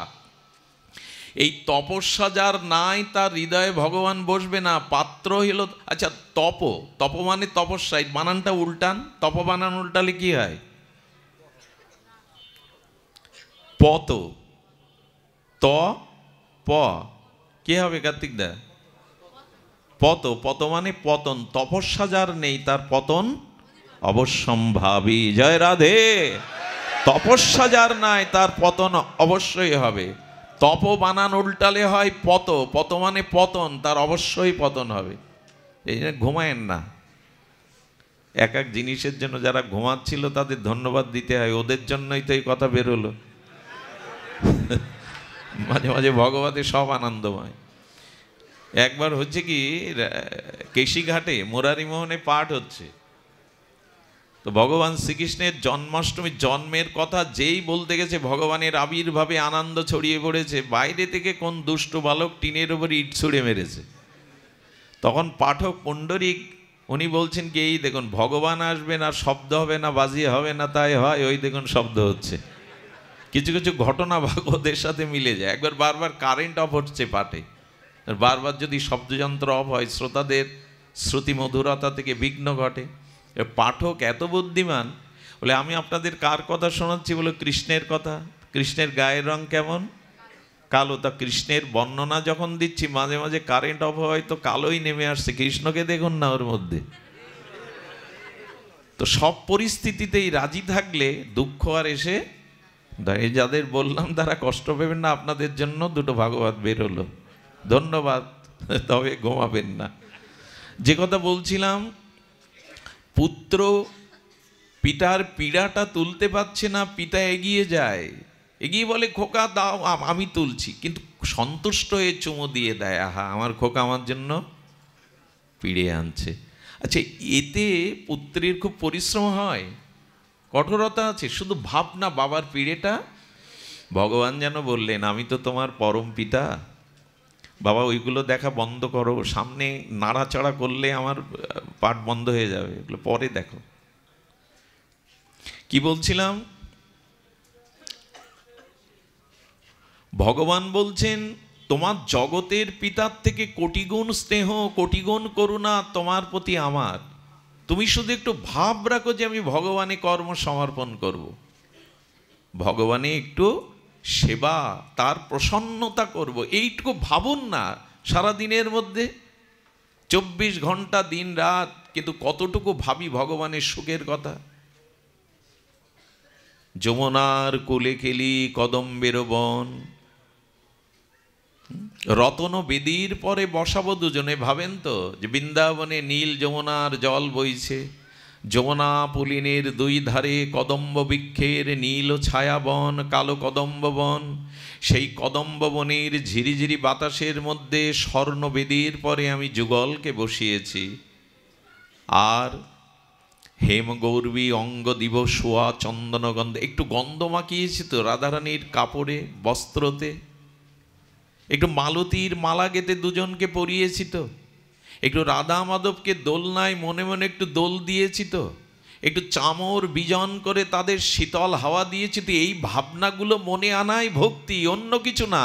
এই তপস্যা যার নাই, তার হৃদয়ে ভগবান বসবে না, পাত্র হলো। আচ্ছা, তপ মানে তপস্যা, এই বানানটা উল্টান। তপ বানান উল্টালে কি হয়? পত, ত প, কি হবে কার্তিক দা? পত মানে পতন। তপস্যা যার নেই, তার পতন অবশ্যম্ভাবী। জয় রাধে। তপস্যা যার নাই, তার পতন অবশ্যই হবে। তপ বানান উল্টালে হয় পত মানে পতন, তার অবশ্যই পতন হবে। এই জন্য ঘুমায়েন না। এক জিনিসের জন্য যারা ঘুমাচ্ছিল তাদের ধন্যবাদ দিতে হয়, ওদের জন্যই তো এই কথা বেরোলো। মাঝে মাঝে ভগবতের সব আনন্দময়। একবার হচ্ছে কি, কেশিঘাটে মুরারি মোহনে পাঠ হচ্ছে, তো ভগবান শ্রীকৃষ্ণের জন্মাষ্টমী জন্মের কথা যেই বলতে গেছে, ভগবানের আবির্ভাবে আনন্দ ছড়িয়ে পড়েছে, বাইরে থেকে কোন দুষ্ট বালক টিনের উপর ইট ছুঁড়ে মেরেছে। তখন পাঠক পুণ্ডরিক উনি বলছেন কি, এই দেখুন ভগবান আসবেন আর শব্দ হবে না, বাজিয়ে হবে না, তাই হয়, ওই দেখুন শব্দ হচ্ছে। কিছু কিছু ঘটনা ভাগবতের সাথে মিলে যায়। একবার বারবার কারেন্ট অফ হচ্ছে পাঠে, বারবার যদি শব্দযন্ত্র অফ হয়, শ্রোতাদের শ্রুতি মধুরতা থেকে বিঘ্ন ঘটে। পাঠক এত বুদ্ধিমান, বলে আমি আপনাদের কার কথা শোনাচ্ছি? বলে কৃষ্ণের কথা। কৃষ্ণের গায়ের রং কেমন? কালো। তা কৃষ্ণের বর্ণনা যখন দিচ্ছি, মাঝে মাঝে কারেন্ট অফ হয় তো কালোই নেমে আসছে, কৃষ্ণকে দেখুন না ওর মধ্যে। তো সব পরিস্থিতিতেই রাজি থাকলে দুঃখ আর এসে, যাদের বললাম তারা কষ্ট পাবেন না। আপনাদের জন্য 2টো ভাগবত বেরোলো, ধন্যবাদ। তবে ঘুমাবেন না। যে কথা বলছিলাম, পুত্র পিতার পীড়াটা তুলতে পারছে না, পিতা এগিয়ে যায়, এগিয়ে বলে খোকা দাও, আমি তুলছি। কিন্তু সন্তুষ্ট হয়ে চুমো দিয়ে দেয়, আহা আমার খোকা আমার জন্য পিড়ে আনছে। আচ্ছা, এতে পুত্রের খুব পরিশ্রম হয়, কঠোরতা আছে। শুধু ভাবনা বাবার পীড়েটা, ভগবান যেন বললেন আমি তো তোমার পরম পিতা, বাবা ওইগুলো দেখা বন্ধ করো, সামনে নাড়াচাড়া করলে আমার পাঠ বন্ধ হয়ে যাবে, এগুলো পরে দেখো। কি বলছিলাম? ভগবান বলছেন তোমার জগতের পিতার থেকে কোটিগুণ স্নেহ, কোটিগুণ করুণা তোমার প্রতি আমার। তুমি শুধু একটু ভাব রাখো যে আমি ভগবানে কর্ম সমর্পণ করব, ভগবানে একটু সেবা, তার প্রসন্নতা করব, এইটুকু ভাবুন না। সারা দিনের মধ্যে 24 ঘন্টা দিন রাত, কিন্তু কতটুকু ভাবি ভগবানের সুখের কথা? যমুনার কোলে খেলি কদম্বের বন, রতন বেদির পরে বসাবো দুজনে, ভাবেন তো যে বৃন্দাবনে নীল যমুনার জল বইছে, যমুনা পুলিনের দুই ধারে কদম্ব বৃক্ষের নীল ছায়াবন, কালো কদম্ব বন। সেই কদম্ব বনের ঝিরিঝিরি বাতাসের মধ্যে স্বর্ণবেদীর পরে আমি যুগলকে বসিয়েছি। আর হেমগৌরবী অঙ্গ দিব সোয়া চন্দন গন্ধ, একটু গন্ধ মাখিয়েছি তো রাধারানীর কাপড়ে বস্ত্রতে, একটু মালতীর মালা গেতে দুজনকে পরিয়েছি তো, একটু রাধা মাধবকে দোলনায় মনে মনে একটু দোল দিয়েছি তো, একটু চামর বিজন করে তাদের শীতল হাওয়া দিয়েছি তো। এই ভাবনাগুলো মনে আনাই ভক্তি, অন্য কিছু না।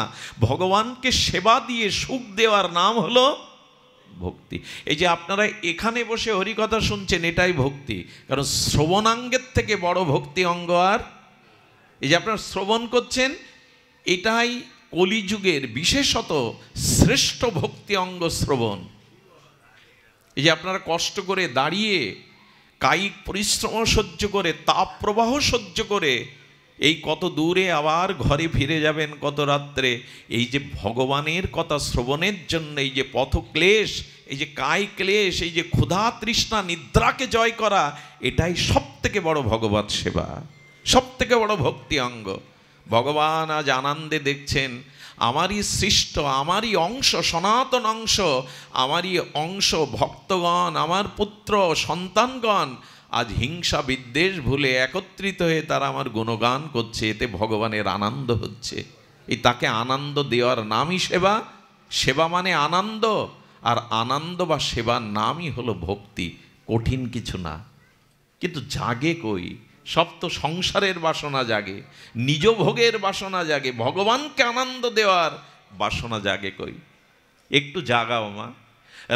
ভগবানকে সেবা দিয়ে সুখ দেওয়ার নাম হলো ভক্তি। এই যে আপনারা এখানে বসে হরিকথা শুনছেন, এটাই ভক্তি। কারণ শ্রবণাঙ্গের থেকে বড় ভক্তি অঙ্গ আর, এই যে আপনারা শ্রবণ করছেন, এটাই কলিযুগের বিশেষত শ্রেষ্ঠ ভক্তি অঙ্গ শ্রবণ। এই যে আপনারা কষ্ট করে দাঁড়িয়ে কায়িক পরিশ্রম সহ্য করে, তাপ প্রবাহ সহ্য করে এই কত দূরে আবার ঘরে ফিরে যাবেন কত রাত্রে, এই যে ভগবানের কথা শ্রবণের জন্য এই যে পথক্লেশ, এই যে কায় ক্লেশ, এই যে ক্ষুধা তৃষ্ণা নিদ্রাকে জয় করা, এটাই সব থেকে বড় ভগবত সেবা, সব থেকে বড় ভক্তি অঙ্গ। ভগবান আজ আনন্দে দেখছেন আমারই সৃষ্ট, আমারই অংশ, সনাতন অংশ, আমারই অংশ ভক্তগণ, আমার পুত্র সন্তানগণ আজ হিংসা বিদ্বেষ ভুলে একত্রিত হয়ে তারা আমার গুণগান করছে, এতে ভগবানের আনন্দ হচ্ছে। এই তাকে আনন্দ দেওয়ার নামই সেবা। সেবা মানে আনন্দ, আর আনন্দ বা সেবার নামই হলো ভক্তি। কঠিন কিছু না, কিন্তু জাগে কই? সব তো সংসারের বাসনা জাগে, নিজ ভোগের বাসনা জাগে, ভগবানকে আনন্দ দেওয়ার বাসনা জাগে কই? একটু জাগাও মা।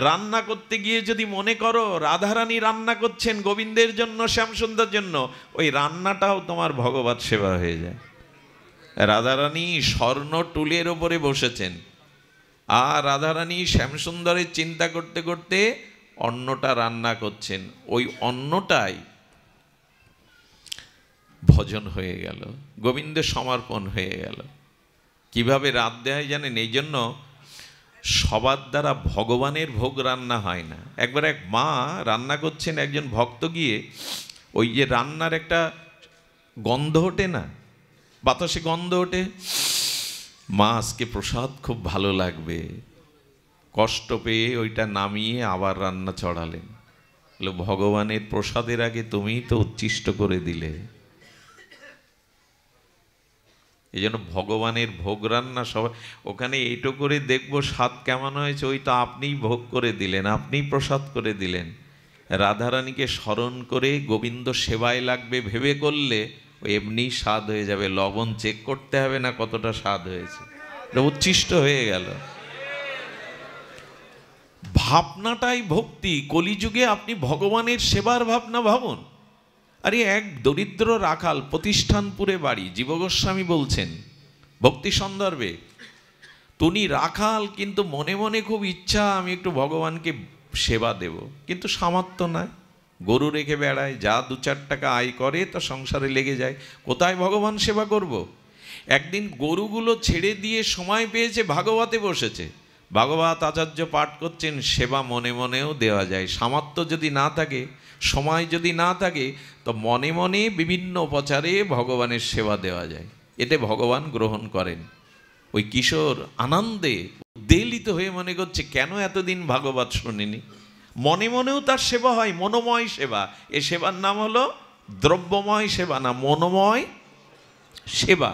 রান্না করতে গিয়ে যদি মনে করো রাধারানী রান্না করছেন গোবিন্দের জন্য, শ্যামসুন্দর জন্য, ওই রান্নাটাও তোমার ভগবত সেবা হয়ে যায়। রাধারানী স্বর্ণ টুলের ওপরে বসেছেন, আর রাধারানী শ্যামসুন্দরের চিন্তা করতে করতে অন্নটা রান্না করছেন। ওই অন্নটাই ভজন হয়ে গেল, গোবিন্দের সমর্পণ হয়ে গেল। কিভাবে রাত দেয় জানেন? এই জন্য সবার দ্বারা ভগবানের ভোগ রান্না হয় না। একবার এক মা রান্না করছেন, একজন ভক্ত গিয়ে ওই যে রান্নার একটা গন্ধ ওঠে না, বাতাসে গন্ধ ওঠে, মা আজকে প্রসাদ খুব ভালো লাগবে, কষ্ট পেয়ে ওইটা নামিয়ে আবার রান্না চড়ালেন। ভগবানের প্রসাদের আগে তুমিই তো উচ্ছিষ্ট করে দিলে। এই জন্য ভগবানের ভোগ রান্না সবাই ওখানে এইটো করে দেখবো স্বাদ কেমন হয়েছে, ওই তো আপনিই ভোগ করে দিলেন, আপনিই প্রসাদ করে দিলেন। রাধারানীকে স্মরণ করে গোবিন্দ সেবায় লাগবে ভেবে করলে ওই এমনি স্বাদ হয়ে যাবে, লবণ চেক করতে হবে না কতটা স্বাদ হয়েছে, উচ্ছিষ্ট হয়ে গেল। ভাবনাটাই ভক্তি। কলিযুগে আপনি ভগবানের সেবার ভাবনা ভাবুন। আরে এক দরিদ্র রাখাল, প্রতিষ্ঠানপুরে বাড়ি, জীবগোস্বামী বলছেন ভক্তি সন্দর্ভে, তুমি রাখাল কিন্তু মনে মনে খুব ইচ্ছা আমি একটু ভগবানকে সেবা দেব, কিন্তু সামর্থ্য নাই, গরু রেখে বেড়ায়, যা 2-4 টাকা আয় করে তা সংসারে লেগে যায়, কোথায় ভগবান সেবা করব। একদিন গরুগুলো ছেড়ে দিয়ে সময় পেয়েছে, ভাগবতে বসেছে, ভাগবত আচার্য পাঠ করছেন। সেবা মনে মনেও দেওয়া যায়, সামর্থ্য যদি না থাকে, সময় যদি না থাকে, তো মনে মনে বিভিন্ন উপচারে ভগবানের সেবা দেওয়া যায়, এতে ভগবান গ্রহণ করেন। ওই কিশোর আনন্দে উদ্বেলিত হয়ে মনে করছে কেন এতদিন ভাগবত শুনিনি। মনে মনেও তার সেবা হয়, মনোময় সেবা। এ সেবার নাম হলো দ্রব্যময় সেবা না, মনোময় সেবা।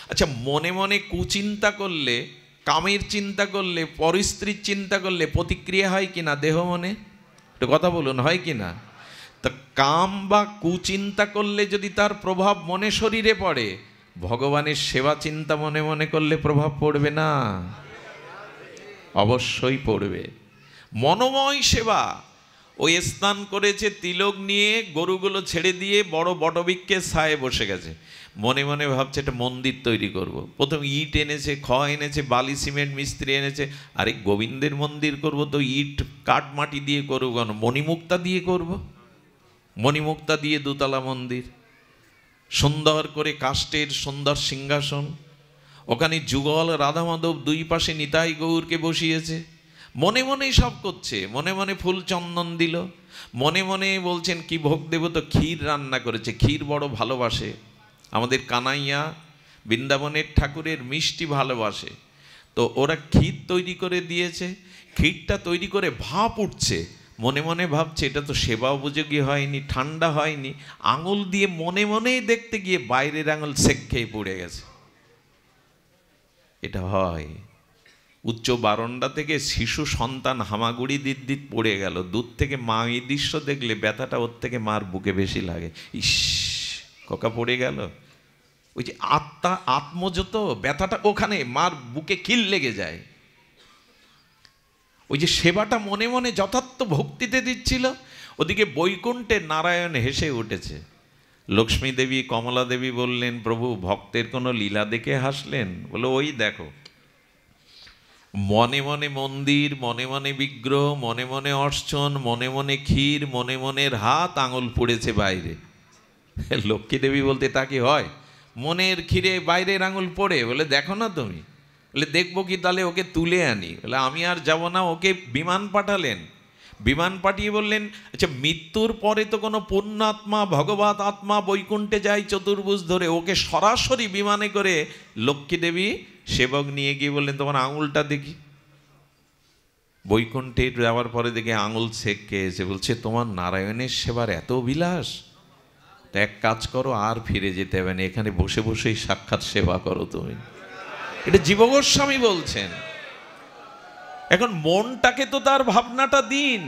আচ্ছা, মনে মনে কুচিন্তা করলে, কামের চিন্তা করলে, পরস্ত্রীর চিন্তা করলে প্রতিক্রিয়া হয় কিনা দেহ মনে? একটু কথা বলুন, হয় কিনা? তা কাম বা কুচিন্তা করলে যদি তার প্রভাব মনে শরীরে পড়ে, ভগবানের সেবা চিন্তা মনে মনে করলে প্রভাব পড়বে না? অবশ্যই পড়বে। মনোময় সেবা। ওই স্নান করেছে, তিলক নিয়ে গরুগুলো ছেড়ে দিয়ে বড় বটবৃক্ষের ছায়ে বসে গেছে, মনে মনে ভাবছে একটা মন্দির তৈরি করব। প্রথম ইট এনেছে, খড় এনেছে, বালি সিমেন্ট মিস্ত্রি এনেছে। আরে গোবিন্দের মন্দির করব তো ইট কাঠ মাটি দিয়ে করবো কেন? মণিমুক্তা দিয়ে করব, মণিমুক্তা দিয়ে 2 তলা মন্দির, সুন্দর করে কাষ্ঠের সুন্দর সিংহাসন, ওখানে যুগল রাধা মাধব দুই পাশে নিতাই গৌরকে বসিয়েছে, মনে মনেই সব করছে, মনে মনে ফুল চন্দন দিল, মনে মনে বলছেন কি ভোগ দেব, তো ক্ষীর রান্না করেছে, ক্ষীর বড় ভালোবাসে আমাদের কানাইয়া, বৃন্দাবনের ঠাকুরের মিষ্টি ভালোবাসে। তো ওরা ক্ষীর তৈরি করে দিয়েছে, ক্ষীরটা তৈরি করে ভাপ উঠছে, মনে মনে ভাবছে এটা তো সেবা উপযোগী হয়নি, ঠান্ডা হয়নি, আঙুল দিয়ে মনে মনেই দেখতে গিয়ে বাইরের আঙুল সেক খেয়ে পড়ে গেছে। এটা হয়। উচ্চ বারান্দা থেকে শিশু সন্তান হামাগুড়ি দিত পড়ে গেল, দূর থেকে মা এই দৃশ্য দেখলে ব্যথাটা ওর থেকে মার বুকে বেশি লাগে, ইস কোকা পড়ে গেল। ওই যে আত্মযত ব্যথাটা ওখানে মার বুকে কিল লেগে যায়। ওই যে সেবাটা মনে মনে যথার্থ ভক্তিতে দিচ্ছিল, ওদিকে বৈকুণ্ঠে নারায়ণ হেসে উঠেছে। লক্ষ্মী দেবী কমলা দেবী বললেন, প্রভু ভক্তের কোনো লীলা দেখে হাসলেন? বলে ওই দেখো, মনে মনে মন্দির, মনে মনে বিগ্রহ, মনে মনে অর্চন, মনে মনে ক্ষীর, মনে মনের হাত আঙুল পড়েছে বাইরে। লক্ষ্মী দেবী বলতে তা কি হয়, মনের ক্ষীরে বাইরের আঙুল পড়ে? বলে দেখো না তুমি। বলে দেখবো কি, তাহলে ওকে তুলে আনি। বলে আমি আর যাব না। ওকে বিমান পাঠালেন, বিমান পাঠিয়ে বললেন, আচ্ছা মৃত্যুর পরে তো কোনো পুণ্যাত্মা ভগবত আত্মা বৈকুণ্ঠে যায় চতুর্ভুজ ধরে, ওকে সরাসরি বিমানে করে লক্ষ্মী দেবী সেবক নিয়ে গিয়ে বললেন তোমার আঙুলটা দেখি। বৈকুণ্ঠে যাওয়ার পরে দেখে আঙুল ছেঁকে এসে বলছে, তোমার নারায়ণের সেবার এত বিলাস, তো এক কাজ করো, আর ফিরে যেতে হবে না, এখানে বসে বসেই সাক্ষাৎ সেবা করো তুমি। এটা জীব গোস্বামী বলছেন। এখন মনটাকে তো তার ভাবনাটা দিন,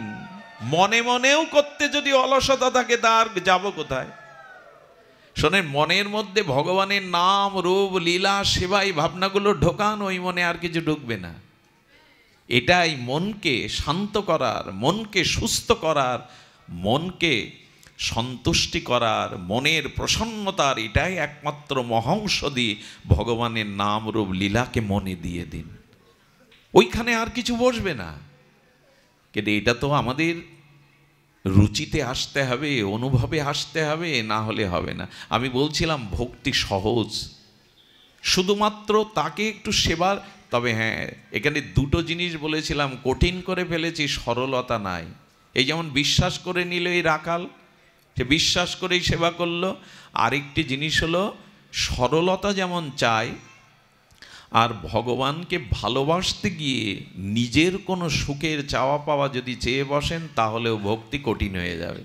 মনে মনেও করতে যদি অলসতা থাকে তার যাব কোথায়? শোনেন, মনের মধ্যে ভগবানের নাম রূপ লীলা সেবা এই ভাবনাগুলো ঢোকান, ওই মনে আর কিছু ঢুকবে না। এটাই মনকে শান্ত করার, মনকে সুস্থ করার, মনকে সন্তুষ্টি করার, মনের প্রসন্নতার এটাই একমাত্র মহাঔষধি। ভগবানের নাম রূপ লীলাকে মনে দিয়ে দিন, ওইখানে আর কিছু বসবে না। কিন্তু এটা তো আমাদের রুচিতে আসতে হবে, অনুভবে আসতে হবে, না হলে হবে না। আমি বলছিলাম ভক্তি সহজ, শুধুমাত্র তাকে একটু সেবার। তবে হ্যাঁ, এখানে দুটো জিনিস বলেছিলাম, কঠিন করে ফেলেছি, সরলতা নাই। এই যেমন বিশ্বাস করে নিল এই রাখাল, সে বিশ্বাস করেই সেবা করলো। আরেকটি জিনিস হলো সরলতা যেমন চাই, আর ভগবানকে ভালোবাসতে গিয়ে নিজের কোনো সুখের চাওয়া পাওয়া যদি চেয়ে বসেন, তাহলেও ভক্তি কঠিন হয়ে যাবে।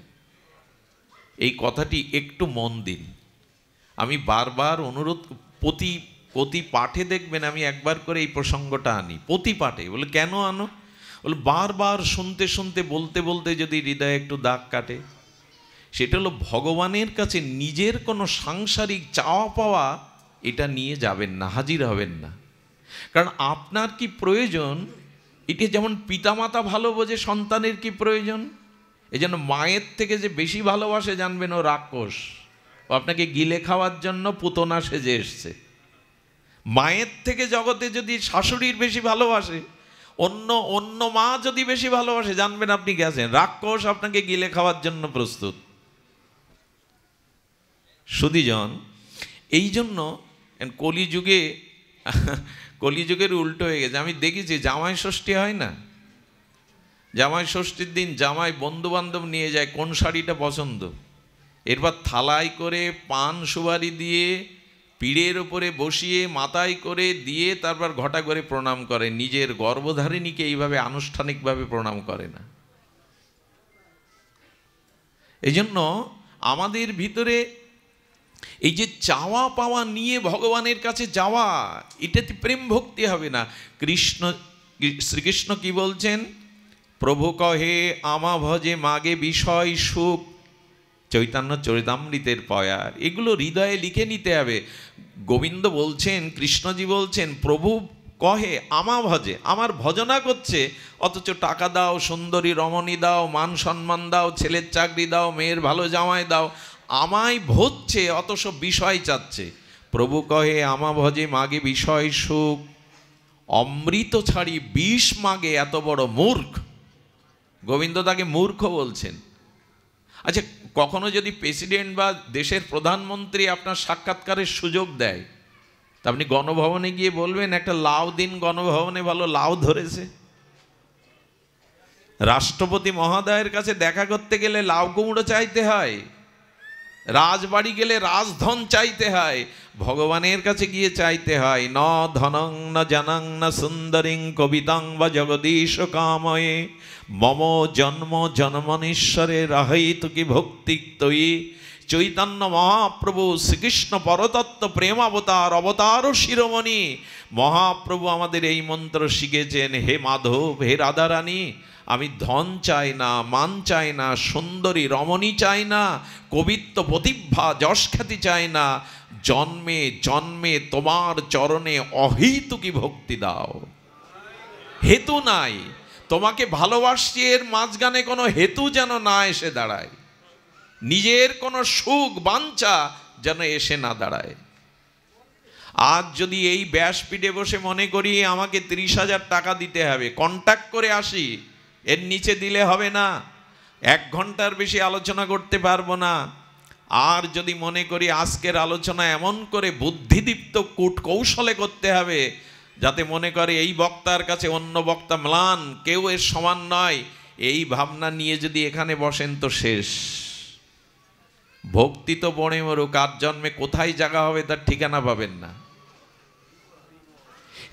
এই কথাটি একটু মন দিন। আমি বারবার অনুরোধ, প্রতি পাঠে দেখবেন আমি একবার করে এই প্রসঙ্গটা আনি, প্রতি পাঠে। বলে কেন আনো? বলে বারবার শুনতে শুনতে বলতে বলতে যদি হৃদয়ে একটু দাগ কাটে, সেটা হলো ভগবানের কাছে নিজের কোনো সাংসারিক চাওয়া পাওয়া এটা নিয়ে যাবেন না, হাজির হবেন না। কারণ আপনার কি প্রয়োজন, এটা যেমন পিতামাতা ভালো বোঝে সন্তানের কি প্রয়োজন, এই জন্য মায়ের থেকে যে বেশি ভালোবাসে জানবেন ও রাক্ষস, ও আপনাকে গিলে খাওয়ার জন্য পুতনা সেজে এসছে। মায়ের থেকে জগতে যদি শাশুড়ির বেশি ভালোবাসে, অন্য মা যদি বেশি ভালোবাসে, জানবেন আপনি গেছেন, রাক্ষস আপনাকে গিলে খাওয়ার জন্য প্রস্তুত। সুধীজন, এই জন্য কলিযুগের উল্টো হয়ে গেছে। আমি দেখেছি জামাই ষষ্ঠী হয় না, জামাই ষষ্ঠীর দিন জামাই বন্ধু বান্ধব নিয়ে যায় কোন শাড়িটা পছন্দ, এরপর থালায় করে পান সুপারি দিয়ে পীড়ের ওপরে বসিয়ে মাথায় করে দিয়ে তারপর ঘটা করে প্রণাম করে। নিজের গর্ভধারিণীকে এইভাবে আনুষ্ঠানিকভাবে প্রণাম করে না। এই জন্য আমাদের ভিতরে এই যে চাওয়া পাওয়া নিয়ে ভগবানের কাছে যাওয়া, এটাতে প্রেম ভক্তি হবে না। শ্রীকৃষ্ণ কি বলছেন? প্রভু কহে আমা ভজে মাগে বিষয় সুখ, চৈতন্য চরিতামৃতের পয়ার। এগুলো হৃদয়ে লিখে নিতে হবে। গোবিন্দ বলছেন, কৃষ্ণজি বলছেন, প্রভু কহে আমা ভজে, আমার ভজনা করছে, অথচ টাকা দাও, সুন্দরী রমণী দাও, মান সম্মান দাও, ছেলের চাকরি দাও, মেয়ের ভালো জামাই দাও, আমায় ভজছে, অথচ বিষয় চাচ্ছে। প্রভু কহে আমা ভজে মাগে বিষয় সুখ, অমৃত ছাড়ি বিষ মাগে এত বড় মূর্খ। গোবিন্দ তাকে মূর্খ বলছেন। আচ্ছা, কখনো যদি প্রেসিডেন্ট বা দেশের প্রধানমন্ত্রী আপনার সাক্ষাৎকারের সুযোগ দেয়, তা আপনি গণভবনে গিয়ে বলবেন একটা লাউ দিন, গণভবনে ভালো লাউ ধরেছে। রাষ্ট্রপতি মহোদয়ের কাছে দেখা করতে গেলে লাউ কুমড়ো চাইতে হয়, রাজবাড়ি গেলে রাজধন চাইতে হয়, ভগবানের কাছে গিয়ে চাইতে হয় ন ধনং ন জনং ন সুন্দরিং কবিতাং বা জগদীশ কাময়ে মম জন্ম জন্মনীশ্বরে রাহিত কি ভক্তি তয়ি। চৈতন্য মহাপ্রভু শ্রীকৃষ্ণ পরতত্ত্ব প্রেমাবতার অবতার শিরোমণি মহাপ্রভু আমাদের এই মন্ত্র শিখেছেন, হে মাধব, হে রাধারানী, আমি ধন চাই না, মান চাই না, সুন্দরী রমণী চাই না, কবিত্ব প্রতিভা যশ খ্যাতি চাই না, জন্মে জন্মে তোমার চরণে অহেতুকি ভক্তি দাও। হেতু নাই, তোমাকে ভালোবাসছি এর মাঝখানে কোনো হেতু যেন না এসে দাঁড়ায়, নিজের কোনো সুখ বাঞ্ছা যেন এসে না দাঁড়ায়। আজ যদি এই ব্যাসপীঠে বসে মনে করি আমাকে 30,000 টাকা দিতে হবে, কন্ট্যাক্ট করে আসি, এর নিচে দিলে হবে না, 1 ঘন্টার বেশি আলোচনা করতে পারবো না। আর যদি মনে করি আজকের আলোচনা এমন করে বুদ্ধিদীপ্ত কূট কৌশলে করতে হবে যাতে মনে করে এই বক্তার কাছে অন্য বক্তা ম্লান, কেউ এর সমান নয়, এই ভাবনা নিয়ে যদি এখানে বসেন তো শেষ। ভক্তি তো বনে মরুক, কার জন্মে কোথায় জায়গা হবে তার ঠিকানা পাবেন না।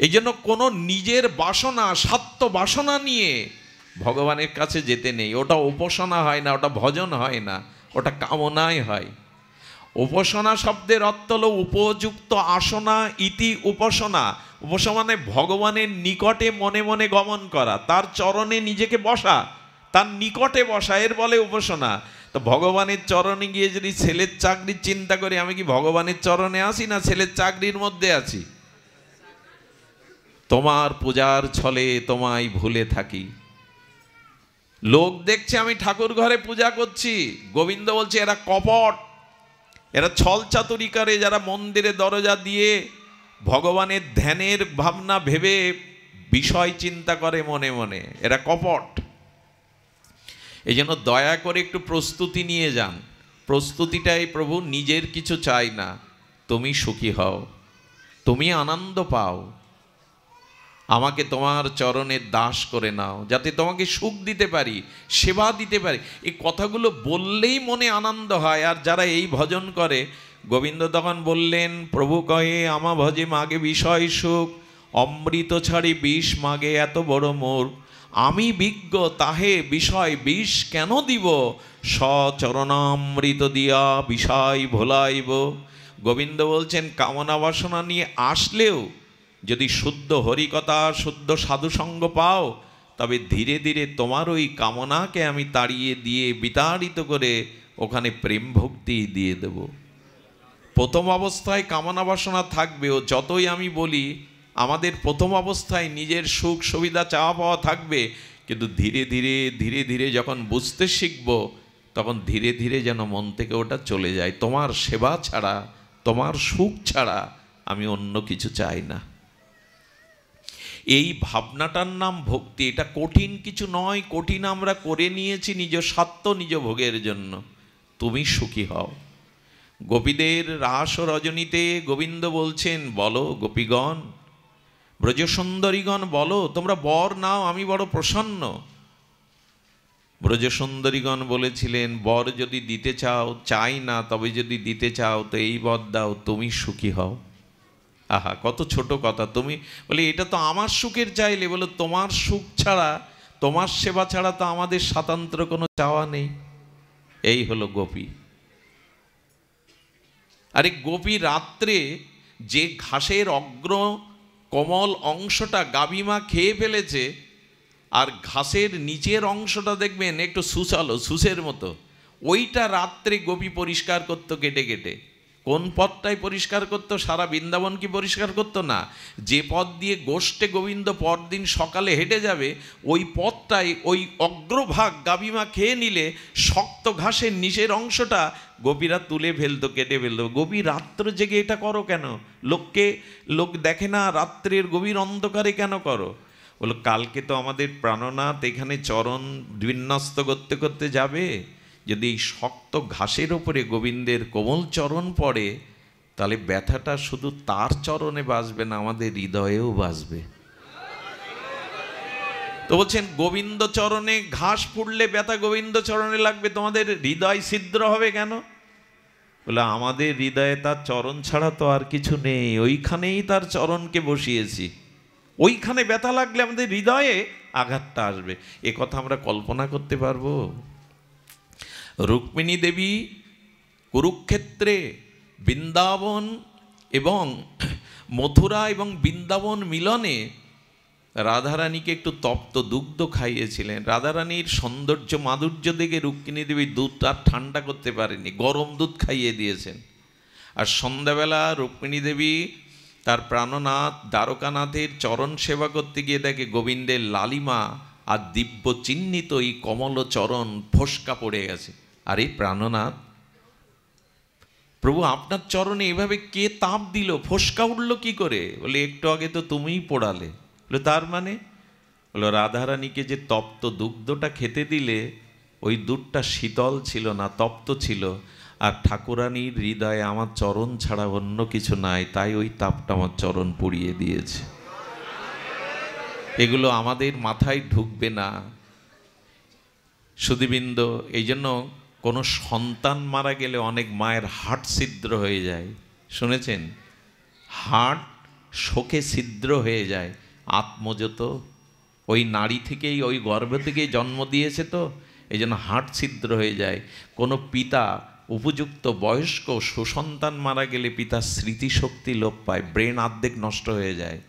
এই জন্য কোনো নিজের বাসনা, স্বার্থ বাসনা নিয়ে ভগবানের কাছে যেতে নেই। ওটা উপাসনা হয় না, ওটা ভজন হয় না, ওটা কামনাই হয়। উপাসনা শব্দের অর্থ হলো উপযুক্ত আসনা ইতি উপাসনা। উপাসনা মানে ভগবানের নিকটে মনে মনে গমন করা, তার চরণে নিজেকে বসা, তার নিকটে বসা, এর বলে উপাসনা। তো ভগবানের চরণে গিয়ে যদি ছেলের চাকরির চিন্তা করি, আমি কি ভগবানের চরণে আছি না ছেলের চাকরির মধ্যে আছি? তোমার পূজার ছলে তোমায় ভুলে থাকি। লোক দেখছে আমি ঠাকুর ঘরে পূজা করছি, গোবিন্দ বলছে এরা কপট, এরা ছল চাতুরি করে, যারা মন্দিরে দরজা দিয়ে ভগবানের ধ্যানের ভাবনা ভেবে বিষয় চিন্তা করে মনে মনে, এরা কপট। এই জন্য দয়া করে একটু প্রস্তুতি নিয়ে যান। প্রস্তুতিটাই প্রভু, নিজের কিছু চাই না, তুমি সুখী হও, তুমি আনন্দ পাও, আমাকে তোমার চরণের দাস করে নাও, যাতে তোমাকে সুখ দিতে পারি, সেবা দিতে পারি। এই কথাগুলো বললেই মনে আনন্দ হয়। আর যারা এই ভজন করে, গোবিন্দ তখন বললেন, প্রভু কহে আমা ভজে মাগে বিষয় সুখ, অমৃত ছাড়ি বিষ মাগে এত বড় মোর, আমি বিজ্ঞ তাহে বিষয় বিষ কেন দিব, সচরণামৃত দিয়া বিষয় ভোলাইব। গোবিন্দ বলছেন কামনা বাসনা নিয়ে আসলেও যদি শুদ্ধ হরিকথা, শুদ্ধ সাধুসঙ্গ পাও, তবে ধীরে ধীরে তোমার ওই কামনাকে আমি তাড়িয়ে দিয়ে বিতাড়িত করে ওখানে প্রেম ভক্তি দিয়ে দেব। প্রথম অবস্থায় কামনা বাসনা থাকবে, ও যতই আমি বলি আমাদের প্রথম অবস্থায় নিজের সুখ সুবিধা চাওয়া পাওয়া থাকবে, কিন্তু ধীরে ধীরে ধীরে ধীরে যখন বুঝতে শিখব, তখন ধীরে ধীরে যেন মন থেকে ওটা চলে যায়। তোমার সেবা ছাড়া, তোমার সুখ ছাড়া আমি অন্য কিছু চাই না। এই ভাবনাটার নাম ভক্তি। এটা কঠিন কিছু নয়, কঠিন আমরা করে নিয়েছি নিজ স্বার্থ নিজ ভোগের জন্য। তুমি সুখী হও। গোপীদের রাস রজনীতে গোবিন্দ বলছেন, বলো গোপীগণ, ব্রজসুন্দরীগণ বলো তোমরা বর নাও, আমি বড় প্রসন্ন। ব্রজসুন্দরীগণ বলেছিলেন, বর যদি দিতে চাও, চাই না, তবে যদি দিতে চাও তো এই বর দাও, তুমি সুখী হও। আহা, কত ছোট কথা। তুমি বলে এটা তো আমার সুখের চাইলে, বলে তোমার সুখ ছাড়া, তোমার সেবা ছাড়া তো আমাদের স্বাতন্ত্র কোনো চাওয়া নেই। এই হলো গোপী। আরে গোপী রাত্রে যে ঘাসের অগ্র কোমল অংশটা গাভীমা খেয়ে ফেলেছে, আর ঘাসের নিচের অংশটা দেখবেন একটু সুচালো, সুসের মতো, ওইটা রাত্রে গোপী পরিষ্কার করতো কেটে কেটে। কোন পথটাই পরিষ্কার করতো? সারা বৃন্দাবন কি পরিষ্কার করতো না? যে পথ দিয়ে গোষ্ঠে গোবিন্দ পরদিন সকালে হেঁটে যাবে, ওই পথটাই ওই অগ্রভাগ গাভীমা খেয়ে নিলে শক্ত ঘাসের নিচের অংশটা গোপীরা তুলে ফেলতো, কেটে ফেলতো। গোপী রাত্র জেগে এটা করো কেন? লোক দেখে না, রাত্রের গভীর অন্ধকারে কেন করো? বলো, কালকে তো আমাদের প্রাণনাথ এখানে চরণ বিন্যস্ত করতে করতে যাবে, যদি এই শক্ত ঘাসের ওপরে গোবিন্দের কোমল চরণ পড়ে, তাহলে ব্যথাটা শুধু তার চরণে বাজবে না, আমাদের হৃদয়েও বাজবে। তো বলছেন গোবিন্দ চরণে ঘাস ফুটলে ব্যথা গোবিন্দ চরণে লাগবে, তোমাদের হৃদয় ছিদ্র হবে কেন? বলে আমাদের হৃদয়ে তার চরণ ছাড়া তো আর কিছু নেই, ওইখানেই তার চরণকে বসিয়েছি, ওইখানে ব্যথা লাগলে আমাদের হৃদয়ে আঘাতটা আসবে। এ কথা আমরা কল্পনা করতে পারবো? রুক্মিণী দেবী কুরুক্ষেত্রে বৃন্দাবন এবং মথুরা এবং বৃন্দাবন মিলনে রাধারানীকে একটু তপ্ত দুগ্ধ খাইয়েছিলেন। রাধারানীর সৌন্দর্য মাধুর্য দেখে রুক্মিণী দেবী দুধটা ঠান্ডা করতে পারেনি, গরম দুধ খাইয়ে দিয়েছেন। আর সন্ধ্যাবেলা রুক্মিণী দেবী তার প্রাণনাথ দ্বারকানাথের চরণ সেবা করতে গিয়ে দেখে গোবিন্দের লালিমা আর দিব্য চিহ্নিত এই কমল চরণ ফোসকা পড়ে গেছে। আরে প্রাণনাথ, প্রভু আপনার চরণে এভাবে কে তাপ দিল, ফোসকা উঠল কি করে? বলে একটু আগে তো তুমিই পোড়ালে। বলে তার মানে? বলো রাধারানীকে যে তপ্ত দুগ্ধটা খেতে দিলে ওই দুধটা শীতল ছিল না, তপ্ত ছিল। আর ঠাকুরানীর হৃদয়ে আমার চরণ ছাড়া অন্য কিছু নাই, তাই ওই তাপটা আমার চরণ পুড়িয়ে দিয়েছে। এগুলো আমাদের মাথায় ঢুকবে না সুধীবৃন্দ। এই জন্য কোনো সন্তান মারা গেলে অনেক মায়ের হার্ট ছিদ্র হয়ে যায়, শুনেছেন? হার্ট শোকে ছিদ্র হয়ে যায়। আত্মজত ওই নারী থেকেই, ওই গর্ভ থেকেই জন্ম দিয়েছে, তো এই জন্য হার্ট ছিদ্র হয়ে যায়। কোনো পিতা উপযুক্ত বয়স্ক সুসন্তান মারা গেলে পিতার স্মৃতিশক্তি লোপ পায়, ব্রেন অর্ধেক নষ্ট হয়ে যায়।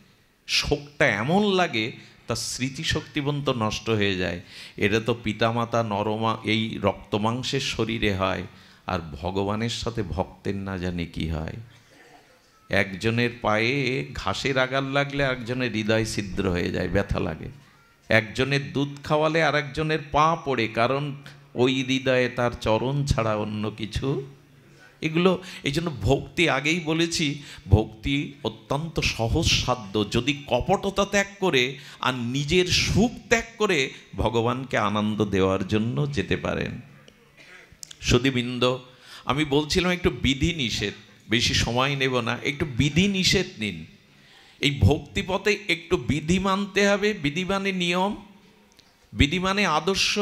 শোকটা এমন লাগে তার স্মৃতিশক্তি পর্যন্ত নষ্ট হয়ে যায়। এটা তো পিতামাতা নরমা এই রক্তমাংসের শরীরে হয়, আর ভগবানের সাথে ভক্তের না জানি কি হয়। একজনের পায়ে ঘাসের আঘাত লাগলে একজনের হৃদয় ছিদ্র হয়ে যায়, ব্যথা লাগে। একজনের দুধ খাওয়ালে আর একজনের পা পড়ে, কারণ ওই হৃদয়ে তার চরণ ছাড়া অন্য কিছু। এগুলো এই জন্য ভক্তি, আগেই বলেছি, ভক্তি অত্যন্ত সহজসাধ্য যদি কপটতা ত্যাগ করে আর নিজের সুখ ত্যাগ করে ভগবানকে আনন্দ দেওয়ার জন্য যেতে পারেন। সুধীবৃন্দ, আমি বলছিলাম একটু বিধি নিষেধ, বেশি সময় নেব না, একটু বিধি নিষেধ নিন। এই ভক্তিপথে একটু বিধি মানতে হবে। বিধি মানে নিয়ম, বিধি মানে আদর্শ,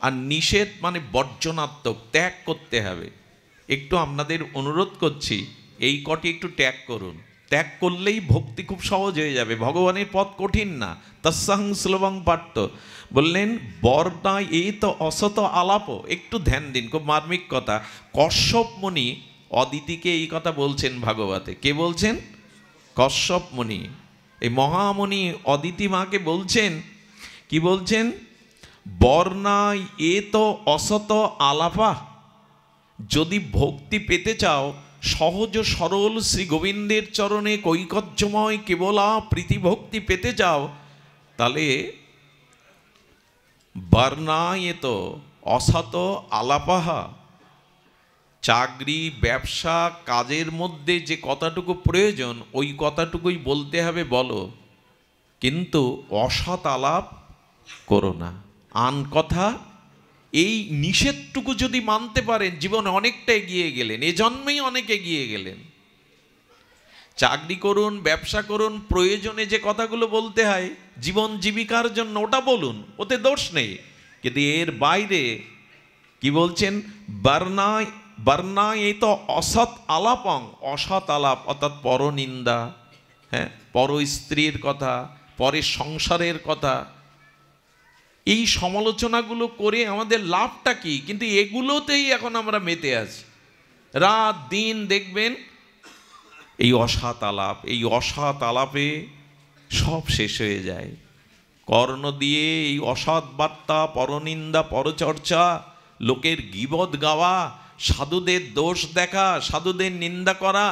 আর নিষেধ মানে বর্জনাত্মক, ত্যাগ করতে হবে। একটু আপনাদের অনুরোধ করছি এই কটি একটু ত্যাগ করুন। ত্যাগ করলেই ভক্তি খুব সহজ হয়ে যাবে। ভগবানের পথ কঠিন না। তৎসং সুলভং পাঠ্য বললেন, বর্ণা এই তো অসত আলাপ। একটু ধ্যান দিন, খুব মার্মিক কথা। কশ্যপ মুনি অদিতিকে এই কথা বলছেন ভাগবতে। কে বলছেন? কশ্যপ মুনি। এই মহামুনি অদিতি মাকে বলছেন, কি বলছেন? বর্ণায় এ তো অসত আলাপা। যদি ভক্তি পেতে চাও, সহজ সরল শ্রী গোবিন্দের চরণে কৈকর্যময় কেবলা প্রীতি ভক্তি পেতে চাও, তাহলে বর্ণায় এ তো অসত আলাপাহা। চাকরি, ব্যবসা, কাজের মধ্যে যে কথাটুকু প্রয়োজন ওই কথাটুকুই বলতে হবে, বলো, কিন্তু অসৎ আলাপ করো না। আন কথা, এই নিষেধটুকু যদি মানতে পারেন জীবনে অনেকটা এগিয়ে গেলেন, এ জন্মেই অনেক এগিয়ে গেলেন। চাকরি করুন, ব্যবসা করুন, প্রয়োজনে যে কথাগুলো বলতে হয় জীবন জীবিকার জন্য ওটা বলুন, ওতে দোষ নেই। কিন্তু এর বাইরে কি বলছেন? বর্ণায় এই তো অসৎ আলাপং। অসৎ আলাপ অর্থাৎ পরনিন্দা, হ্যাঁ, পর স্ত্রীর কথা, পরের সংসারের কথা, এই সমালোচনাগুলো করে আমাদের লাভটা কি? কিন্তু এগুলোতেই এখন আমরা মেতে আছি। রাত দিন দেখবেন এই অসৎ আলাপ, এই অসৎ আলাপে সব শেষ হয়ে যায়। কর্ণ দিয়ে এই অসৎ বার্তা, পরনিন্দা, পরচর্চা, লোকের গীবত গাওয়া, সাধুদের দোষ দেখা, সাধুদের নিন্দা করা,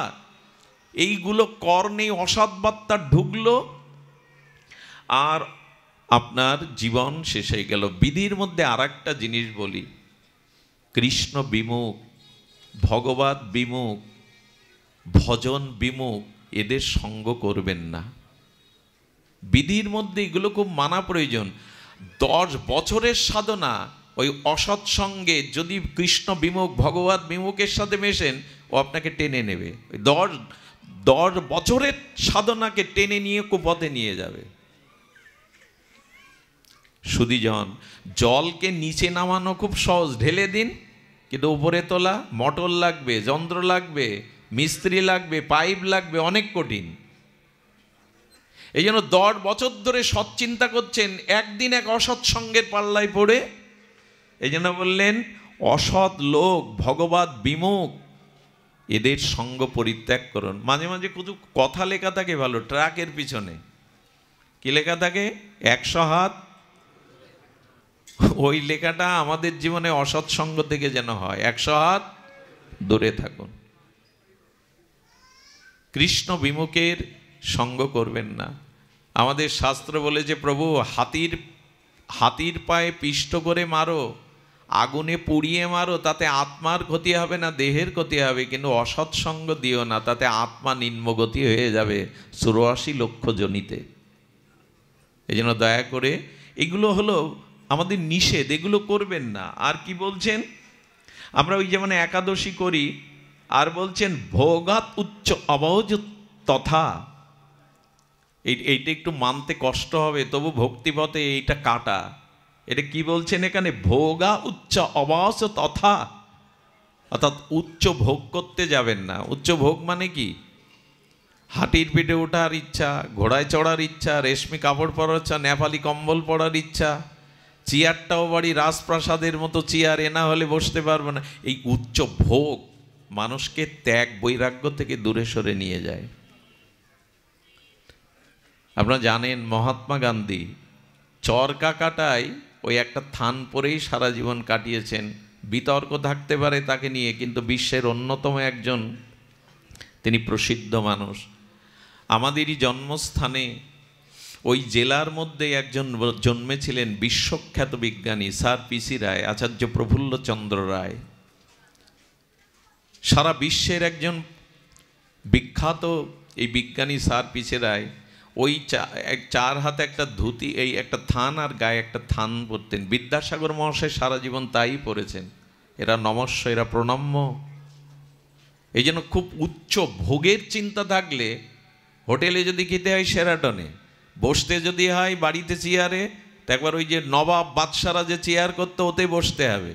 এইগুলো কর্ণে অসৎ বার্তা ঢুকলো আর আপনার জীবন শেষ হয়ে গেল। বিধির মধ্যে আর একটা জিনিস বলি, কৃষ্ণ বিমুখ, ভগবত বিমুখ, ভজন বিমুখ এদের সঙ্গ করবেন না। বিধির মধ্যে এগুলো খুব মানা প্রয়োজন। 10 বছরের সাধনা ওই অসৎ সঙ্গে যদি কৃষ্ণ বিমুখ ভগবত বিমুখের সাথে মেশেন, ও আপনাকে টেনে নেবে, ওই 10 বছরের সাধনাকে টেনে নিয়ে কুপথে নিয়ে যাবে। সুধীজন, জলকে নিচে নামানো খুব সহজ, ঢেলে দিন, কিন্তু উপরে তোলা মোটর লাগবে, যন্ত্র লাগবে, মিস্ত্রি লাগবে, পাইপ লাগবে, অনেক কঠিন। এই জন্য 10 বছর ধরে সৎ চিন্তা করছেন, একদিন এক অসৎ সঙ্গের পাল্লায় পড়ে, এই জন্য বললেন অসৎ লোক ভগবত বিমুখ, এদের সঙ্গ পরিত্যাগ করুন। মাঝে মাঝে কিছু কথা লেখা থাকে ভালো, ট্রাকের পিছনে কি লেখা থাকে, 100 হাত, ওই লেখাটা আমাদের জীবনে অসৎ সঙ্গ থেকে যেন হয়, 100 হাত দূরে থাকুন। কৃষ্ণ বিমুখের সঙ্গ করবেন না। আমাদের শাস্ত্র বলে যে প্রভু হাতির পায়ে পিষ্ট করে মারো, আগুনে পুড়িয়ে মারো, তাতে আত্মার ক্ষতি হবে না, দেহের ক্ষতি হবে, কিন্তু অসৎ সঙ্গ দিও না, তাতে আত্মা নিম্নগতি হয়ে যাবে 84 লক্ষ জনিতে। এই জন্য দয়া করে, এগুলো হলো আমাদের নিষেধ, এগুলো করবেন না। আর কি বলছেন, আমরা ওই যেমন একাদশী করি, আর বলছেন ভোগাত উচ্চ অবজ তথা, এইটা একটু মানতে কষ্ট হবে, তবু ভক্তিপথে এইটা কাটা। এটা কি বলছেন এখানে, ভোগা উচ্চ অবাস তথা, অর্থাৎ উচ্চ ভোগ করতে যাবেন না। উচ্চ ভোগ মানে কি, হাতির পিঠে ওঠার ইচ্ছা, ঘোড়ায় চড়ার ইচ্ছা, রেশমি কাপড় পরার ইচ্ছা, নেপালি কম্বল পরার ইচ্ছা, চেয়ারটাও বাড়ি রাজপ্রাসাদের মতো চেয়ার, এ না হলে বসতে পারবো না। এই উচ্চ ভোগ মানুষকে ত্যাগ বৈরাগ্য থেকে দূরে সরে নিয়ে যায়। আপনারা জানেন মহাত্মা গান্ধী চরকা কাটায় ওই একটা থান পরেই সারা জীবন কাটিয়েছেন। বিতর্ক থাকতে পারে তাকে নিয়ে, কিন্তু বিশ্বের অন্যতম একজন তিনি প্রসিদ্ধ মানুষ। আমাদেরই জন্মস্থানে ওই জেলার মধ্যে একজন জন্মেছিলেন বিশ্বখ্যাত বিজ্ঞানী স্যার পিসি রায়, আচার্য প্রফুল্লচন্দ্র রায়। সারা বিশ্বের একজন বিখ্যাত এই বিজ্ঞানী স্যার পিসি রায় ওই 4 হাতে একটা ধুতি, এই একটা থান আর গায়ে একটা থান পরতেন। বিদ্যাসাগর মহাশয় সারা জীবন তাই পড়েছেন। এরা নমস্য, এরা প্রণম্য। এই জন্য খুব উচ্চ ভোগের চিন্তা থাকলে হোটেলে যদি খেতে হয় শেরাটনে, বসতে যদি হয় বাড়িতে চেয়ারে, তো একবার ওই যে নবাব বাদশারা যে চেয়ার করতে, ওতে বসতে হবে।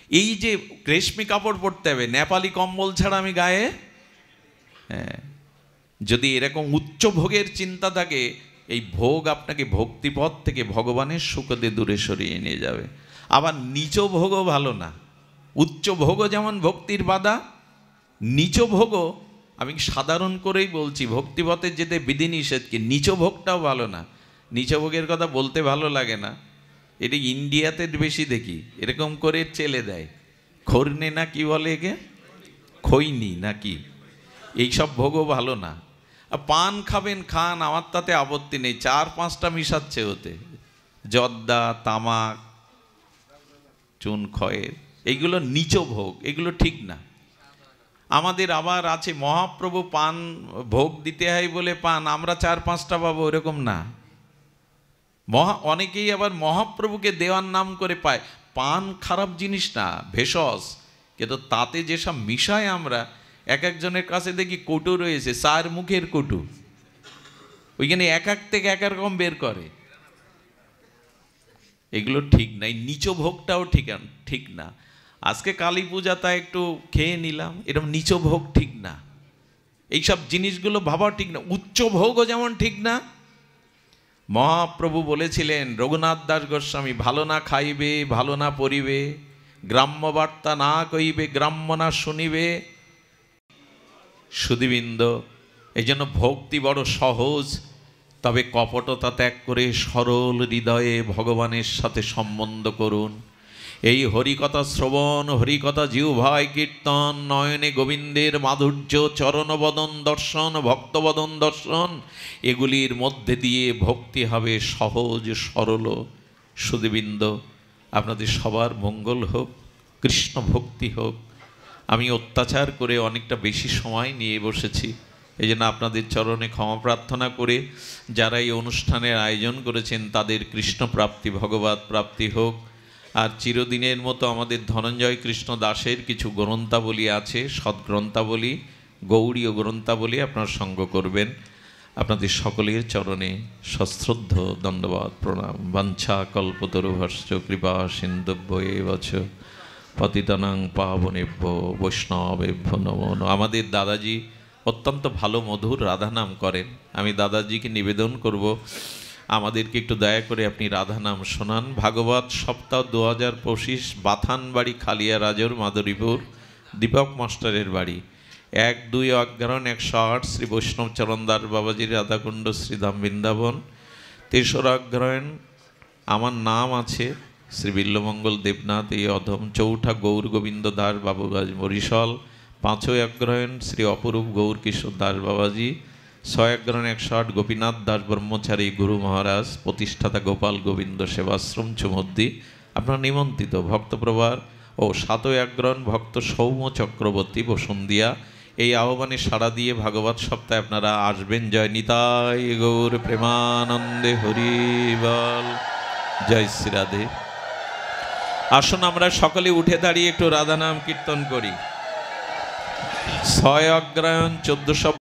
এই যে রেশমি কাপড় পরতে হবে, নেপালি কম্বল ছাড়া আমি গায়ে, হ্যাঁ, যদি এরকম উচ্চ ভোগের চিন্তা থাকে, এই ভোগ আপনাকে ভক্তিপথ থেকে ভগবানের সুখদে দূরে সরিয়ে নিয়ে যাবে। আবার নিচ ভোগও ভালো না। উচ্চ ভোগও যেমন ভক্তির বাধা, নিচ ভোগও, আমি সাধারণ করেই বলছি, ভক্তিপথে যেতে বিধিনিষেধ কি, নিচ ভোগটাও ভালো না। নিচ ভোগের কথা বলতে ভালো লাগে না, এটা ইন্ডিয়াতে বেশি দেখি, এরকম করে চেলে দেয়, খোরনে না কি বলে একে, খৈনি নাকি, এইসব ভোগও ভালো না। পান খাবেন খান, আমার তাতে আপত্তি নেই, 4-5টা মিশাচ্ছে ওতে, জর্দা, তামাক, চুন, খয়ের, এইগুলো নিচ ভোগ, এগুলো ঠিক না। আমাদের আবার আছে মহাপ্রভু পান ভোগ দিতে হয় বলে পান, আমরা 4-5টা পাবো, এরকম না। অনেকেই আবার মহাপ্রভুকে দেওয়ার নাম করে পায়। পান খারাপ জিনিস না, ভেষজ, কিন্তু তাতে যেসব মিশায় আমরা, একজনের কাছে দেখি কটু রয়েছে, 4 মুখের কটু, ওইখানে এক থেকে এক রকম বের করে, এগুলো ঠিক নাই। নিচ ভোগটাও ঠিক না। আজকে কালী পূজা তা একটু খেয়ে নিলাম, এরকম নিচ ভোগ ঠিক না। এইসব জিনিসগুলো ভাবা ঠিক না। উচ্চ ভোগও যেমন ঠিক না। মহাপ্রভু বলেছিলেন রঘুনাথ দাস গোস্বামী, ভালো না খাইবে, ভালো না পরিবে, গ্রাম্য বার্তা না কইবে, গ্রাম্য না শুনিবে। সুধীবৃন্দ, এই জন্য ভক্তি বড় সহজ, তবে কপটতা ত্যাগ করে সরল হৃদয়ে ভগবানের সাথে সম্বন্ধ করুন। এই হরিকথা শ্রবণ, হরিকথা জিহ্বায় কীর্তন, নয়নে গোবিন্দের মাধুর্য, চরণবদন দর্শন, ভক্তবদন দর্শন, এগুলির মধ্যে দিয়ে ভক্তি হবে সহজ সরল। সুধীবৃন্দ, আপনাদের সবার মঙ্গল হোক, কৃষ্ণ ভক্তি হোক। আমি অত্যাচার করে অনেকটা বেশি সময় নিয়ে বসেছি, এই জন্য আপনাদের চরণে ক্ষমা প্রার্থনা করে যারা এই অনুষ্ঠানের আয়োজন করেছেন তাদের কৃষ্ণ প্রাপ্তি, ভগবত প্রাপ্তি হোক। আর চিরদিনের মতো আমাদের ধনঞ্জয় কৃষ্ণ দাসের কিছু গ্রন্থাবলী আছে, সদ্গ্রন্থাবলী, গৌড়ীয় গ্রন্থাবলী আপনার সঙ্গ করবেন। আপনাদের সকলের চরণে সশ্রদ্ধ দণ্ডবাদ প্রণাম। বাঞ্ছা কল্পতরুভশ্চ কৃপা সিন্ধুভ্য এবচ পতিতানাং পাবনেভ্য বৈষ্ণবেভ্য নমো নমঃ। আমাদের দাদাজি অত্যন্ত ভালো মধুর রাধা নাম করেন। আমি দাদাজিকে নিবেদন করব আমাদেরকে একটু দয়া করে আপনি রাধা নাম শোনান। ভাগবত সপ্তাহ 2025, বাথানবাড়ি, খালিয়া রাজর, মাদরীপুর, দীপক মাস্টারের বাড়ি। 1-2 অজ্ঞারণ 108 শ্রী বৈষ্ণব চরণদাস বাবাজির রাধাকুণ্ড শ্রীধাম বৃন্দাবন। 3 অজ্ঞারণ আমার নাম আছে শ্রী বিল্লমঙ্গল দেবনাথ এই অধম। 4 গৌর গোবিন্দ দাস বাবুগাজ মরিশল। 5 অগ্রহায়ণ শ্রী অপরূপ গৌর কিশোর দাস বাবাজি। 6 অগ্রহায়ণ 108 গোপীনাথ দাস ব্রহ্মচারী গুরু মহারাজ, প্রতিষ্ঠাতা গোপাল গোবিন্দ সেবাশ্রম চুমদ্দি আপনার নিমন্ত্রিত ভক্তপ্রভার। ও 7 অগ্রহায়ণ ভক্ত সৌম্য চক্রবর্তী বসুন্দিয়া। এই আহ্বানে সাড়া দিয়ে ভাগবত সপ্তাহে আপনারা আসবেন। জয় নিতাই গৌর প্রেমানন্দে হরি বল। জয় শ্রী রাধে। আসুন আমরা সকলে উঠে দাঁড়িয়ে একটু রাধা নাম কীর্তন করি। 6 অগ্রহায়ণ 1400